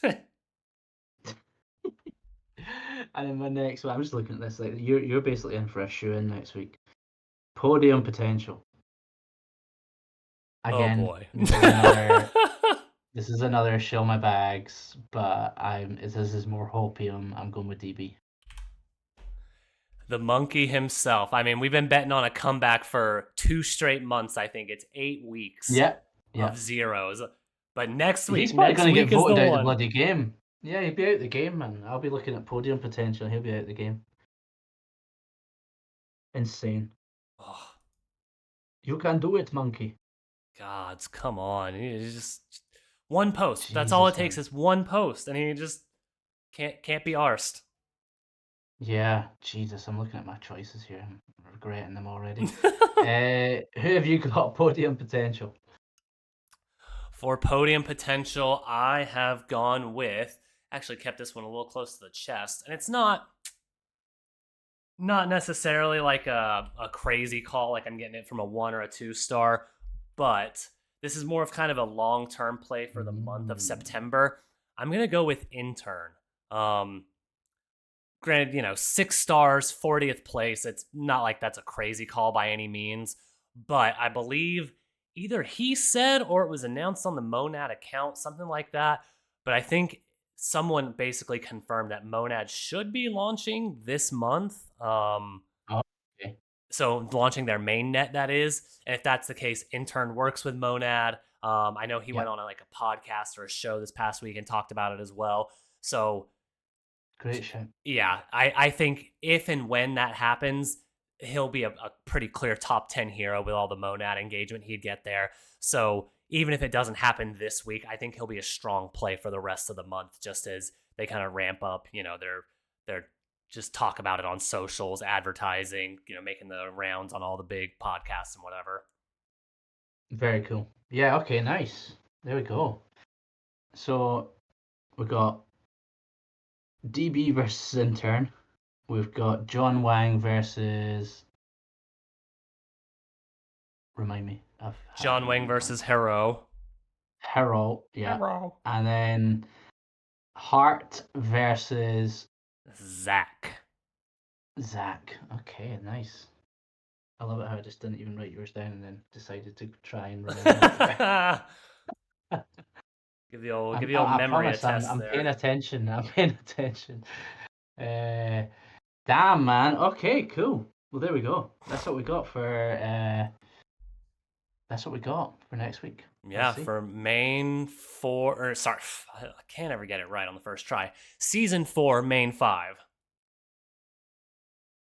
And then my next one, I'm just looking at this. Like you're basically in for a shoe in next week. Podium potential. Oh Again, boy. this is another show my bags, but this is more hopium. I'm going with DB. The monkey himself. I mean, we've been betting on a comeback for 2 straight months. I think it's 8 weeks Yeah, of yeah. zeros. But next He's week, probably next going to get week is the voted out of the one. bloody game. Yeah, he'll be out of the game, man. I'll be looking at podium potential. He'll be out of the game. Insane. Oh, You can do it, monkey. gods, come on. It's just one post. That's all it Jesus, takes man. is one post, and he just can't be arsed. Yeah, Jesus, I'm looking at my choices here. I'm regretting them already. Who have you got podium potential? For podium potential, I have gone with, actually kept this one a little close to the chest, and it's not necessarily like a crazy call, like I'm getting it from a 1 or a 2 star, but this is more of kind of a long-term play for the month of Mm. September. I'm going to go with intern. Um Granted, 6 stars, 40th place. It's not like that's a crazy call by any means, but I believe either he said or it was announced on the Monad account, something like that. But I think someone basically confirmed that Monad should be launching this month. Oh, okay. So launching their main net, that is. And if that's the case, intern works with Monad. I know he Yeah, went on like a podcast or a show this past week and talked about it as well. So great shout. yeah, I think if and when that happens, he'll be a pretty clear top 10 hero with all the Monad engagement he'd get there. So even if it doesn't happen this week, I think he'll be a strong play for the rest of the month, just as they kind of ramp up, they're just talk about it on socials, advertising, making the rounds on all the big podcasts and whatever. Very cool. Yeah, okay, nice. There we go. So we got DB versus intern. We've got John Wang versus. Remind me of half John of Wang them now. versus Hero. Harold, yeah. Hero. And then Hart versus Zach. Zach. Okay, nice. I love it how I just didn't even write yours down and then decided to try and remember it. Give the old I memory a promise test I'm paying there. attention. I'm paying attention. Uh, damn, man. Okay, cool. Well, there we go. That's what we got for next week. We'll Yeah, see. for main 4, or sorry, I can't ever get it right on the first try. Season 4, main 5.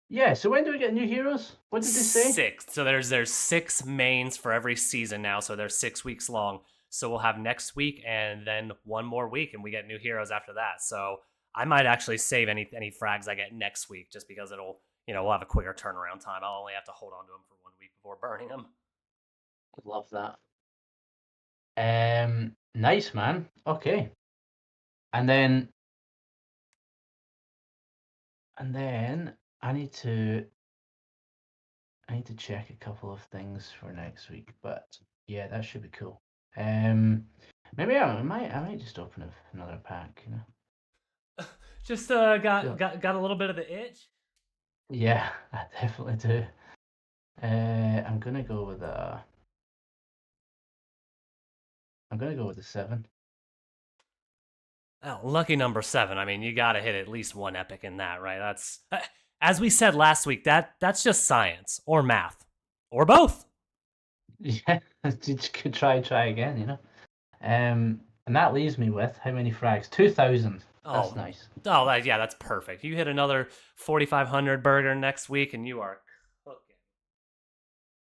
Yeah. So when do we get new heroes? What did they say? 6. So there's 6 mains for every season now, so they're 6 weeks long. So we'll have next week and then one more week and we get new heroes after that. So I might actually save any frags I get next week just because we'll have a quicker turnaround time. I'll only have to hold on to them for 1 week before burning them. Love that. Nice, man. Okay. And then I need to check a couple of things for next week, but yeah, that should be cool. Maybe I might just open another pack, you know. Just Feel, got a little bit of the itch. yeah, I definitely do. I'm gonna go with the 7. Oh, lucky number 7. I mean, you got to hit at least one epic in that, right? That's as we said last week. That's just science or math or both. Yeah, you could try again, you know. And that leaves me with how many frags? 2,000. That's Oh, nice. yeah, that's perfect. You hit another 4,500 burger next week, and you are cooking.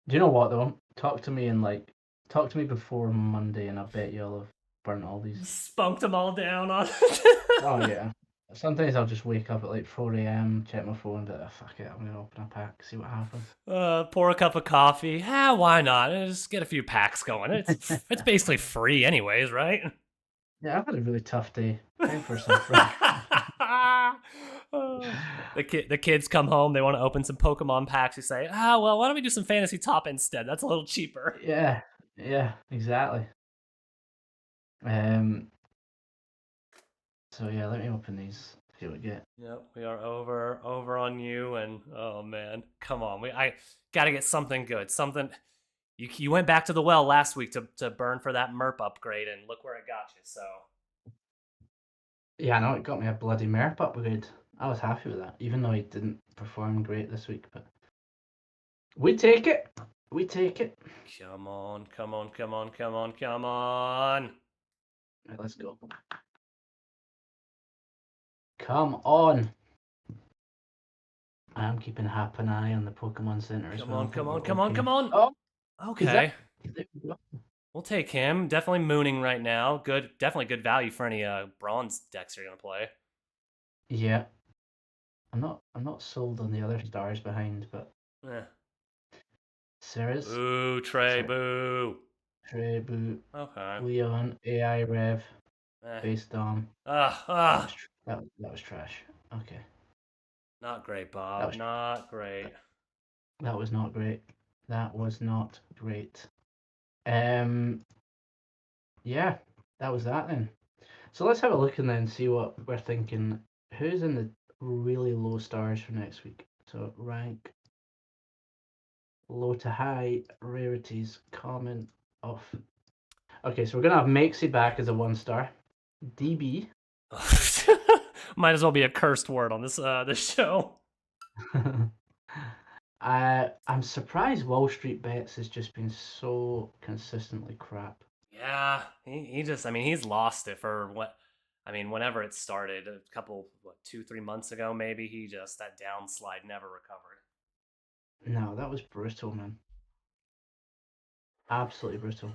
Do you know what though? Talk to me before Monday, and I bet you'll have burnt all these. Spunked them all down on. Oh yeah. Sometimes I'll just wake up at like 4 a.m., check my phone, but fuck it, I'm gonna open a pack, see what happens. Pour a cup of coffee. Why not? Just get a few packs going. It's basically free, anyways, right? Yeah, I've had a really tough day. Time for some frag. The kids come home. They want to open some Pokemon packs. You say, well, why don't we do some Fantasy Top instead? That's a little cheaper. Yeah, yeah, exactly. Um. So yeah, let me open these. See what we get. Yep, we are over on you, and oh man, come on, I gotta get something good, something. You went back to the well last week to burn for that MERP upgrade, and look where it got you. So Yeah, I know it got me a bloody Merp upgrade. I was happy with that, even though he didn't perform great this week. But we take it. We take it. come on, come on, come on, come on, come on. Right, let's go. Come on. I am keeping half an eye on the Pokemon Center as Come well. on, come on, We're come on, okay. come on. Oh, Okay. there we go. We'll take him. Definitely mooning right now. Definitely good value for any bronze decks you're gonna play. Yeah. I'm not sold on the other stars behind, but Eh. Ceres, Boo, Trey, boo. Trey, Boot, Okay. Leon, AI Rev, Eh. Face Dom. Ah. That was trash. Okay, Not great, that Bob. was Not great. that was not great. That was not great. Um, yeah, that was that then. So let's have a look and then see what we're thinking. Who's in the really low stars for next week? So rank low to high, rarities, common, off. Okay, so we're gonna have Maxi back as a 1-star. DB. Might as well be a cursed word on this show. I'm surprised Wall Street Bets has just been so consistently crap. Yeah, he just, I mean, he's lost it for what, I mean, whenever it started, a couple, what, 2, 3 months ago, maybe, he just, that downslide never recovered. No, that was brutal, man. Absolutely brutal.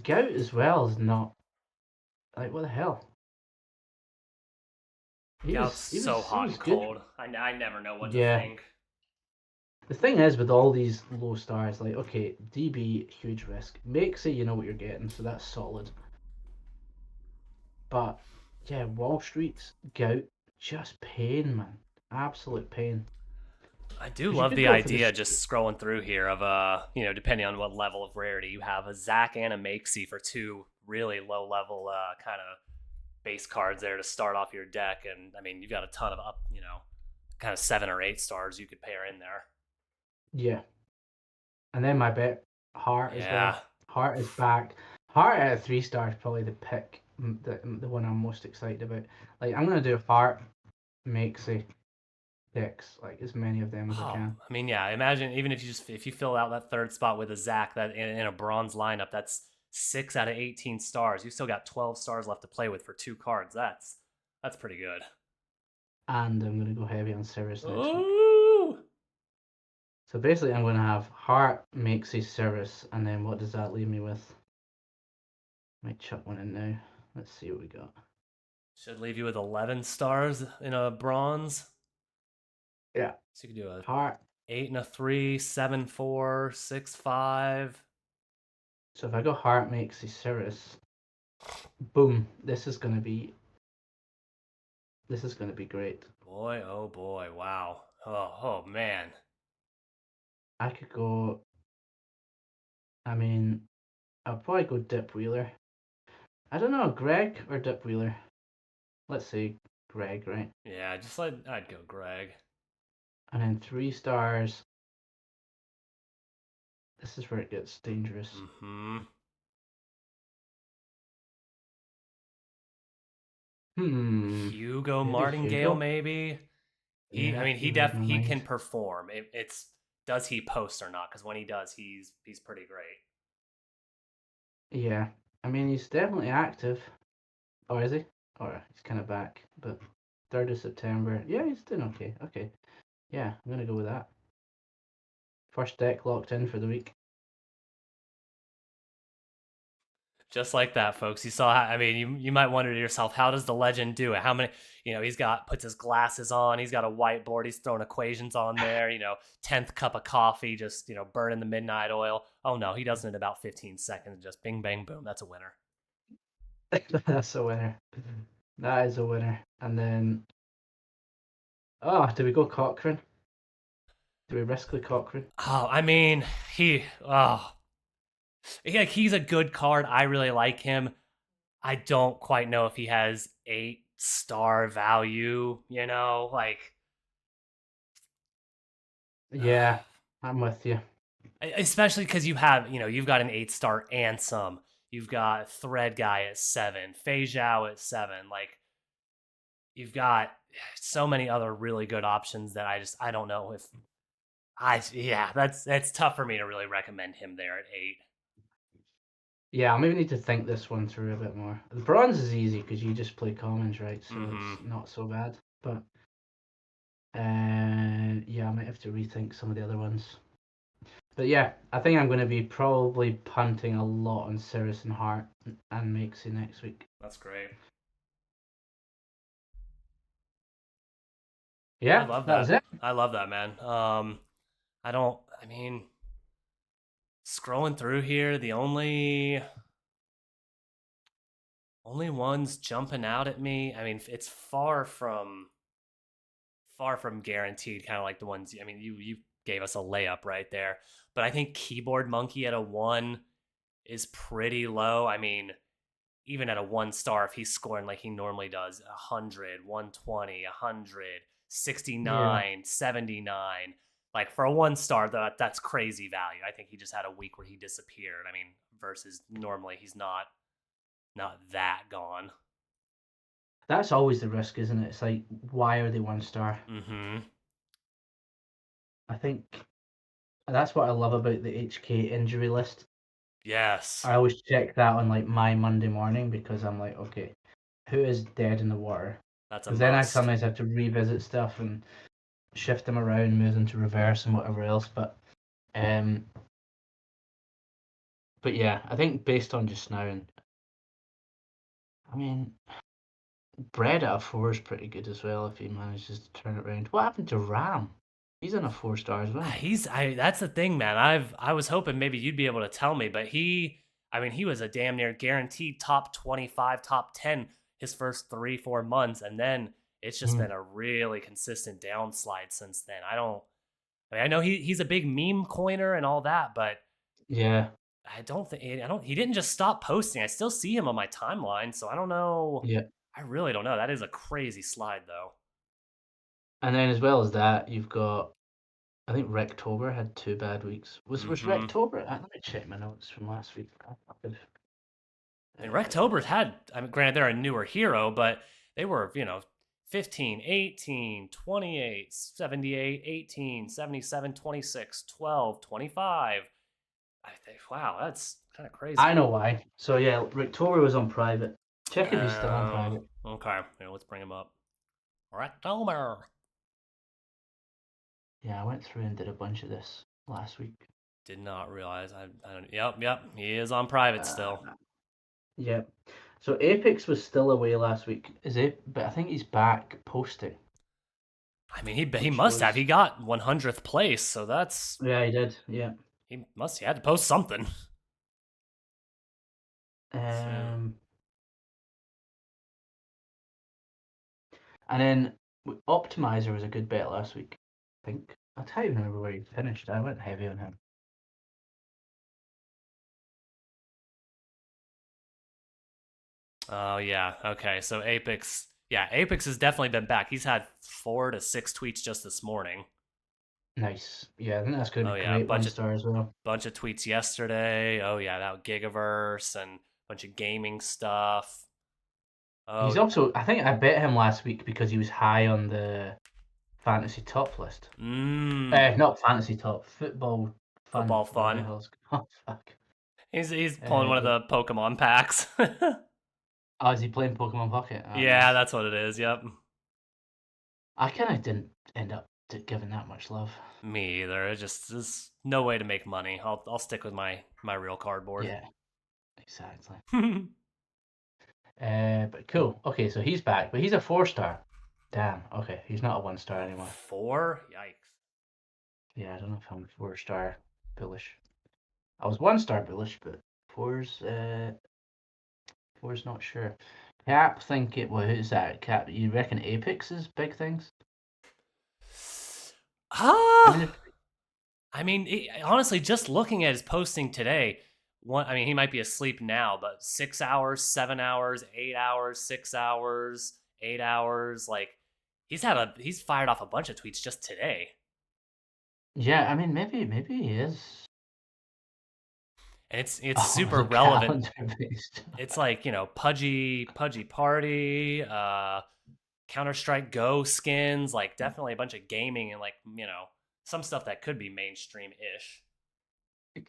Gout as well is not like what the hell. Gout's so He hot was and good. cold. I never know what to Yeah. think. The thing is with all these low stars, like okay, DB huge risk. Maxi, you know what you're getting, so that's solid. But yeah, Wall Street's Gout, just pain, man. Absolute pain. I do Because you love could the go for the idea, just scrolling through here, of depending on what level of rarity you have, a Zach and a Makesy for two really low level kind of base cards there to start off your deck, and I mean you've got a ton of up, kind of 7 or 8 stars you could pair in there. yeah. And then my bet, Heart as Yeah. well. Heart is back. Heart at a 3-star is probably the pick, the one I'm most excited about. Like I'm gonna do Heart, Maxi, picks, like as many of them as I Oh, can. I mean, yeah. Imagine even if you fill out that third spot with a Zach that in a bronze lineup, that's 6 out of 18 stars. You still got 12 stars left to play with for 2 cards. That's pretty good. And I'm gonna go heavy on Cirrus next week. Ooh. So basically, I'm gonna have Heart, Maxi, Cirrus, and then what does that leave me with? Might chuck one in now. Let's see what we got. Should leave you with 11 stars in a bronze. Yeah. So you could do a Heart. 8 and a 3, 7-4, 6-5. So if I go Heart, Maxi, Cirrus, boom. This is gonna be great. Boy, oh boy, wow. Oh man. I could go. I mean, I'll probably go Dip Wheeler. I don't know, Greg or Dip Wheeler. Let's say Greg, right? Yeah, I'd go Greg. And then 3 stars. This is where it gets dangerous. Mm-hmm. Hugo Maybe Martingale, Hugo. maybe. Yeah, He can perform. It's does he post or not? Because when he does, he's pretty great. Yeah, I mean he's definitely active. Or is he? Or he's kind of back. But 3rd of September. Yeah, he's doing okay. Okay. Yeah, I'm gonna go with that. First deck locked in for the week. Just like that, folks. You saw. I mean, you might wonder to yourself, how does the legend do it? How many? He's puts his glasses on. He's got a whiteboard. He's throwing equations on there. 10th cup of coffee, just burning the midnight oil. Oh no, he does it in about 15 seconds. Just bing, bang, boom. That's a winner. That's a winner. That is a winner. And then, oh, do we go Cochran? Do we risk the Cochran? Oh, I mean, he's a good card. I really like him. I don't quite know if he has 8-star value, like. Yeah, I'm with you. Especially because you've got an 8-star Ansem, you've got Thread Guy at 7, Fei Zhao at 7, like you've got so many other really good options that I don't know if that's tough for me to really recommend him there at 8. Yeah, I'll maybe need to think this one through a bit more. The bronze is easy because you just play commons, right? So it's not so bad. But yeah, I might have to rethink some of the other ones. But yeah, I think I'm going to be probably punting a lot on Cirrus and Hart and Maxi next week. That's great. I Yeah, love that was that. it. I love that, man. I don't. I mean, scrolling through here, the only ones jumping out at me. I mean, it's far from guaranteed. Kind of like the ones. I mean, you gave us a layup right there, but I think Keyboard Monkey at a 1 is pretty low. I mean, even at a 1 star, if he's scoring like he normally does, 100, 120, 100, Yeah, 69, 79. Like for a 1 star, that's crazy value. I think he just had a week where he disappeared. I mean, versus normally he's not that gone. that's always the risk, isn't it? It's like, why are they 1 star? Mm-hmm. I think that's what I love about the HK injury list. Yes, I always check that on like my Monday morning because I'm like, okay, who is dead in the water? that's a Because then I must. sometimes have to revisit stuff and shift them around, move them to reverse and whatever else. Um, but yeah, I think based on just now, and I mean, Bread at a 4 is pretty good as well if he manages to turn it around. What happened to Ram? He's in a 4 star as well. That's the thing, man. I was hoping maybe you'd be able to tell me, but I mean, he was a damn near guaranteed top 25, top 10 his first 3, 4 months, and then it's just Mm, been a really consistent downslide since then. I mean, I know he's a big meme coiner and all that, but yeah, I don't he didn't just stop posting. I still see him on my timeline, so I don't know. yeah. I really don't know. That is a crazy slide though. And then as well as that, you've got I think Rectober had 2 bad weeks. Was Mm-hmm. Rectober? Let me check my notes from last week. I mean, Rectober's had, I mean, granted, they're a newer hero, but they were, 15, 18, 28, 78, 18, 77, 26, 12, 25. I think, wow, that's kind of I crazy. know why. So yeah, Rectober was on private. Check if he's still on Oh, private. okay. Yeah, let's bring him up. Rectober. Yeah, I went through and did a bunch of this last week. Did not realize. I don't, yep. He is on private Uh, still. yeah. So Apex was still away last week, is it? But I think he's back posting, I mean, he which must have. was He got 100th place, so yeah, he did. Yeah. he had to post something. So, Um, and then Optimizer was a good bet last week. I think I can't even remember where he finished. I went heavy on him. oh yeah. Okay. So Apex has definitely been back. He's had 4 to 6 tweets just this morning. Nice. Yeah, I think that's going to Oh be yeah, great 1 star as well. bunch of tweets yesterday. Oh yeah, that Gigaverse and bunch of gaming stuff. Oh He's also, I think I bet him last week because he was high on the fantasy top list. mmm, Not fantasy top, football fun, football whatever the fun. hell's oh fuck. He's pulling one of the Pokemon packs. Oh, is he playing Pokemon Pocket? Oh, Yeah, nice. that's what it is. Yep. I kind of didn't end up giving that much love. Me either. It just there's no way to make money. I'll stick with my real cardboard. Yeah, exactly. But cool. Okay, so he's back, but he's a 4 star. Damn. Okay, he's not a 1 star anymore. 4? Yikes. Yeah, I don't know if I'm 4 star bullish. I was 1 star bullish, but fours, fours not sure. Cap, think it. Well, who's that? Cap, you reckon Apex is big things? I mean, Ah, if, I mean, honestly, just looking at his posting today, I mean, he might be asleep now, but 6 hours, 7 hours, 8 hours, 6 hours, 8 hours, like he's fired off a bunch of tweets just today, yeah, I mean, maybe he is. and it's Oh, super the relevant. calendar based. It's like Pudgy Party, Counter Strike Go skins, like definitely a bunch of gaming and like some stuff that could be mainstream ish.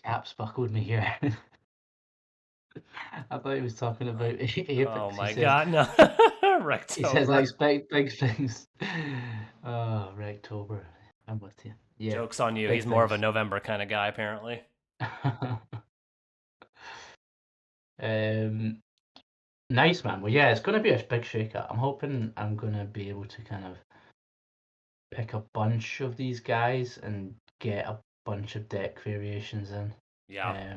Cap's buckled me here. I thought he was talking about Oh Apex. my god, no. He says I Rectober. expect big things. Oh, Rectober. I'm with you. Yeah, Joke's on you. big He's more of a things. November kind of guy, apparently. um, nice man. Well, yeah, it's going to be a big shake-up. I'm hoping I'm going to be able to kind of pick a bunch of these guys and get a bunch of deck variations in. Yeah.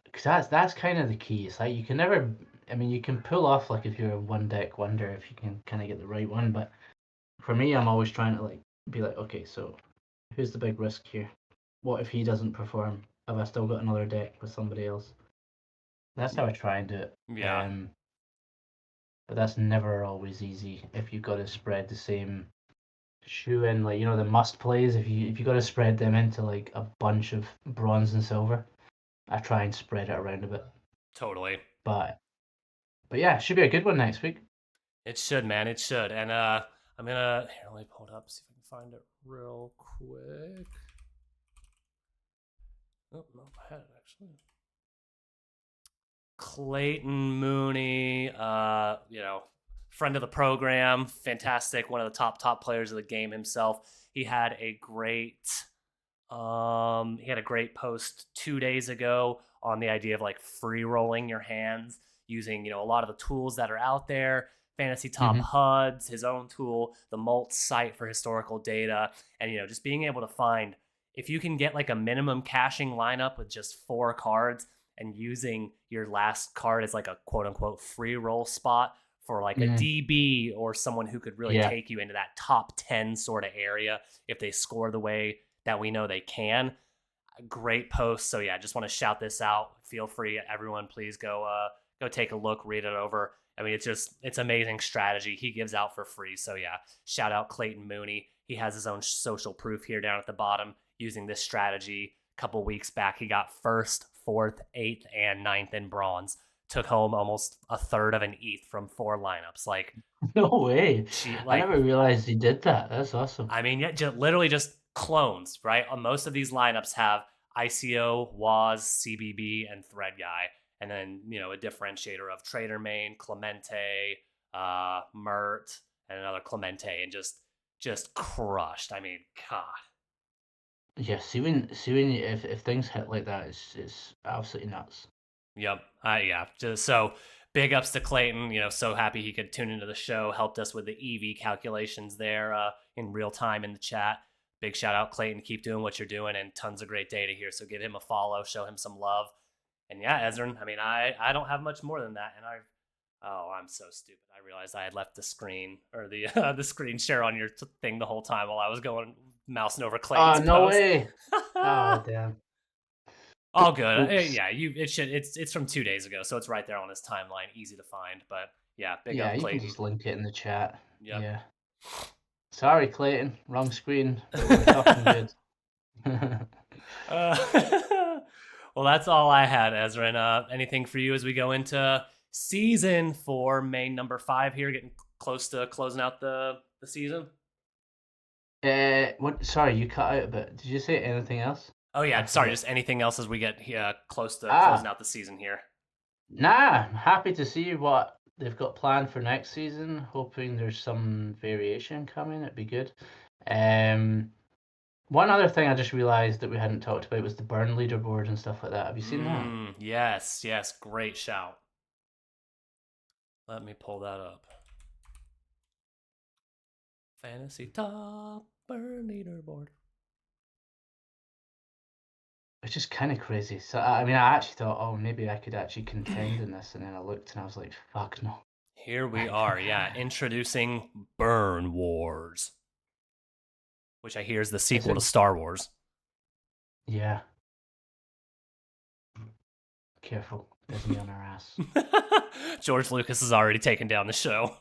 Because that's kind of the key. It's like you can never. I mean, you can pull off like if you're a one deck wonder if you can kind of get the right one. But for me, I'm always trying to like be like, okay, so who's the big risk here? What if he doesn't perform? Have I still got another deck with somebody else? That's how I try and do it. Yeah. But that's never always easy if you've got to spread the same shoe in, like the must plays. If you got to spread them into like a bunch of bronze and silver, I try and spread it around a bit. Totally. But yeah, it should be a good one next week. It should, man. It should. And I'm gonna here. Let me pull it up. See if I can find it real quick. Oh no, I had it actually. Clayton Mooney, friend of the program, fantastic, one of the top players of the game himself. He had a great post 2 days ago on the idea of like free rolling your hands using a lot of the tools that are out there. Fantasy Top HUDs, his own tool, the Molt site for historical data, and just being able to find if you can get like a minimum caching lineup with just 4 cards and using your last card as like a quote unquote free roll spot for like a DB or someone who could really take you into that top 10 sort of area if they score the way that we know they can. Great post. So yeah, just want to shout this out. Feel free, everyone, please go take a look, read it over. I mean, it's amazing strategy he gives out for free. So yeah, shout out Clayton Mooney. He has his own social proof here down at the bottom using this strategy. A couple weeks back, he got 1st, 4th, 8th, and 9th in bronze. Took home almost a third of an ETH from 4 lineups. Like, no way. I never realized he did that. That's awesome. I mean, yeah, literally just clones, right? Most of these lineups have ICO, Waz, CBB, and Thread Guy. And then, a differentiator of Trader Main, Clemente, Mert, and another Clemente, and just crushed. I mean, God. Yeah, see when if things hit like that, it's absolutely nuts. Yep. Yeah. Just so big ups to Clayton. So happy he could tune into the show. Helped us with the EV calculations there in real time in the chat. Big shout out, Clayton. Keep doing what you're doing, and tons of great data here. So give him a follow, show him some love. And yeah, Esren. I mean, I don't have much more than that, and I'm so stupid. I realized I had left the screen or the the screen share on your thing the whole time while I was going mousing over Clayton's Oh, no post. way! Oh, damn. All good. Yeah, it's from 2 days ago, so it's right there on his timeline, easy to find. But yeah, big up Clayton. Yeah, you can just link it in the chat. Yep. Yeah. Sorry, Clayton, wrong screen. But we're talking good. Well, that's all I had, Esren. Anything for you as we go into season 4, main number 5 here, getting close to closing out the season? What? Sorry, you cut out a bit. Did you say anything else? Oh yeah, sorry. Just anything else as we get close to closing out the season here. Nah, I'm happy to see what they've got planned for next season. Hoping there's some variation coming. It'd be good. One other thing I just realized that we hadn't talked about was the burn leaderboard and stuff like that. Have you seen that? Yes, great shout. Let me pull that up. Fantasy Top burn leaderboard. It's just kind of crazy. So I mean, I actually thought, oh, maybe I could actually contend in this, and then I looked and I was like, fuck no. Here we are, yeah, introducing Burn Wars, which I hear is the sequel to Star Wars. Yeah. Careful, Disney on our ass. George Lucas has already taken down the show.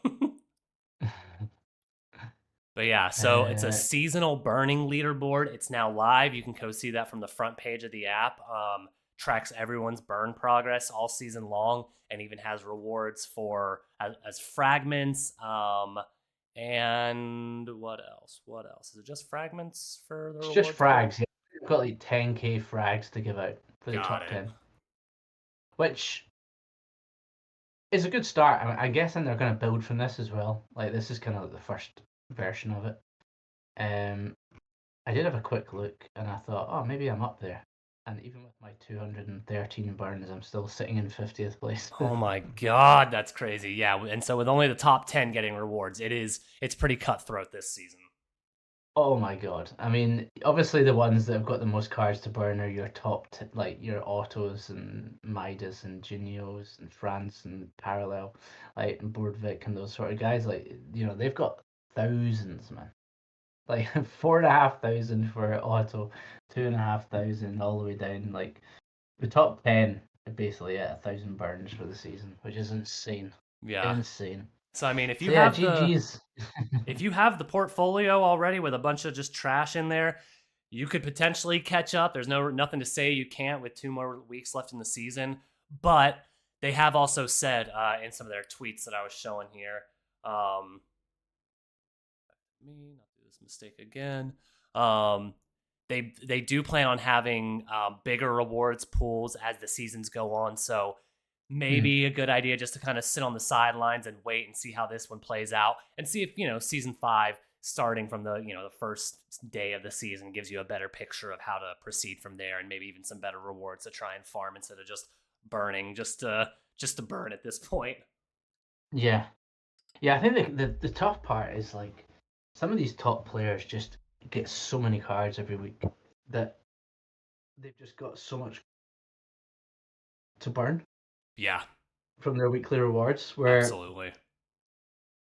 But yeah, so it's a seasonal burning leaderboard. It's now live. You can go see that from the front page of the app. Tracks everyone's burn progress all season long, and even has rewards for as fragments. And what else? Is it just fragments for the rewards? It's just frags. Yeah. We've got like 10k frags to give out for the top 10, which is a good start. I mean, I'm guessing they're going to build from this as well. Like this is kind of like the first version of it. I did have a quick look and I thought, oh, maybe I'm up there. And even with my 213 burns, I'm still sitting in 50th place. Oh my god, that's crazy. Yeah, and so with only the top 10 getting rewards, it's pretty cutthroat this season. Oh my god. I mean, obviously the ones that have got the most cards to burn are your like your autos and Midas and Junios and France and Parallel, like and Boardvic and those sort of guys. Like, they've got thousands, man. Like 4,500 for auto, 2,500 all the way down. Like the top 10 are basically at 1,000 burns for the season, which is insane. Yeah. Insane. So I mean, if So you yeah, have the GG's. if you have the portfolio already with a bunch of just trash in there, you could potentially catch up. There's nothing to say you can't with 2 more weeks left in the season. But they have also said in some of their tweets that I was showing here, me not do this mistake again. Um, they do plan on having bigger rewards pools as the seasons go on. So maybe a good idea just to kind of sit on the sidelines and wait and see how this one plays out and see if season 5 starting from the first day of the season gives you a better picture of how to proceed from there, and maybe even some better rewards to try and farm instead of just burning just to burn at this point. Yeah. Yeah, I think the tough part is like some of these top players just get so many cards every week that they've just got so much to burn Yeah, from their weekly rewards. Where absolutely.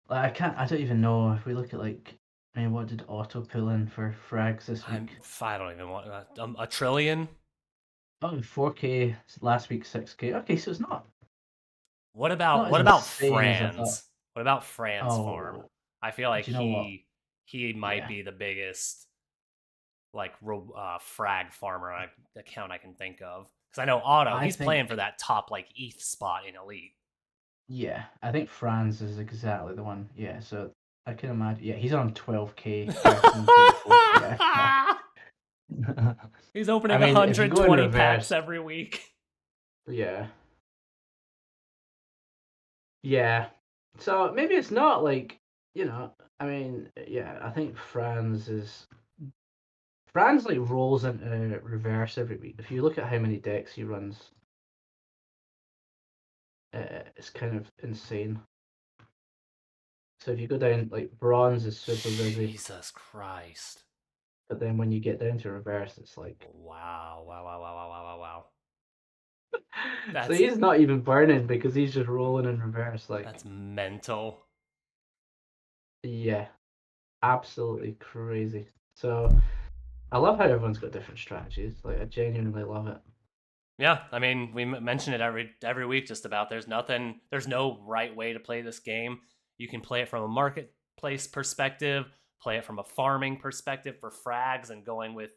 like, I don't even know if we look at I mean, what did Auto pull in for frags this week? I don't even want a trillion. Oh, 4K last week, 6K. Okay, so it's not What it's about not as what about insane as I thought. Franz? What about Franz farm? Oh, I feel like do you know what? he might Yeah, be the biggest like frag farmer account I can think of, because I know Otto, I he's playing for think that top like ETH spot in Elite. yeah, I think Franz is exactly the one. Yeah, so I can imagine. Yeah, he's on 12K, 13K, 4K. Yeah. He's I opening mean, if you go in 120 packs reverse, every week. yeah, yeah. So maybe it's not I mean, yeah, I think Franz like rolls into reverse every week. If you look at how many decks he runs, it's kind of insane. So if you go down, like bronze is super busy, Jesus Christ. but then when you get down to reverse, it's like Wow, wow, wow, wow, wow, wow, wow, wow. so That's he's not even burning because he's just rolling in reverse. Like, that's mental. yeah, absolutely crazy. So I love how everyone's got different strategies. Like, I genuinely love it. Yeah, I mean, we mention it every week just about. There's no right way to play this game. You can play it from a marketplace perspective, play it from a farming perspective for frags, and going with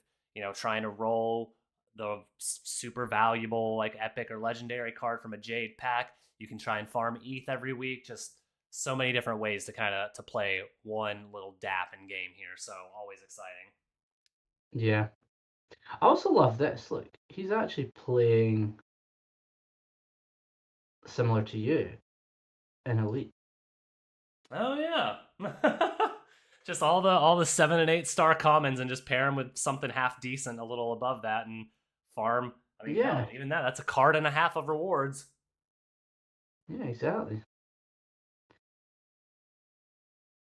trying to roll the super valuable like epic or legendary card from a Jade pack. You can try and farm ETH every week. Just so many different ways to kind of to play one little DApp in game here. So always exciting. Yeah. I also love this. Look, he's actually playing similar to you in Elite. Oh yeah. Just all the 7 and 8 star commons and just pair them with something half decent a little above that and farm. I mean, Yeah, hell, even that's a card and a half of rewards. yeah, exactly.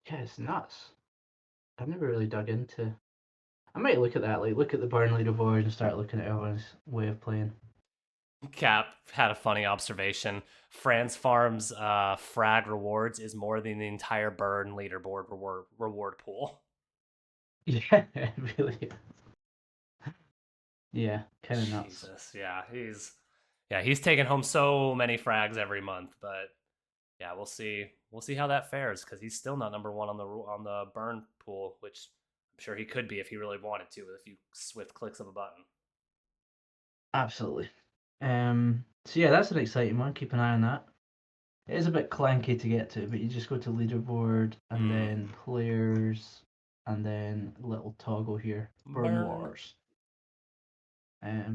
Yeah, it's nuts. I've never really dug into. I might look at that, like look at the Burnley leaderboard and start looking at everyone's way of playing. Cap had a funny observation. France Farms frag rewards is more than the entire burn leaderboard reward pool. Yeah, it really is. Yeah, kind of nuts. Jesus, he's taking home so many frags every month, but yeah, we'll see how that fares, because he's still not number one on the burn pool, which I'm sure he could be if he really wanted to with a few swift clicks of a button. Absolutely. So yeah, that's an exciting one. Keep an eye on that. It is a bit clanky to get to, but you just go to leaderboard and Mm. then players and then little toggle here, Burn Burn. Wars. It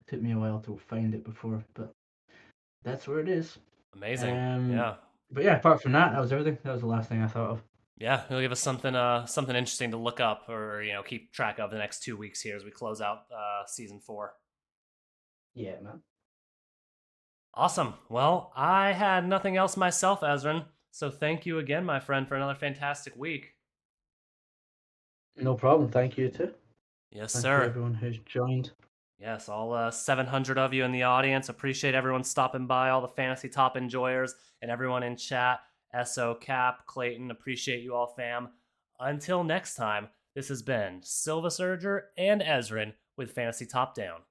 took me a while to find it before, but that's where it is. Amazing. Um, Yeah. but yeah, apart from that, that was everything. That was the last thing I thought of. Yeah, he'll give us something interesting to look up or keep track of the next 2 weeks here as we close out season 4. Yeah, man. Awesome. Well, I had nothing else myself, Esren. So thank you again, my friend, for another fantastic week. No problem. Thank you too. Yes, Thank you sir. everyone who's joined. Yes, all 700 of you in the audience. Appreciate everyone stopping by, all the Fantasy Top enjoyers, and everyone in chat. SO Cap, Clayton, appreciate you all, fam. Until next time, this has been Silva Surger and Esren with Fantasy Top Down.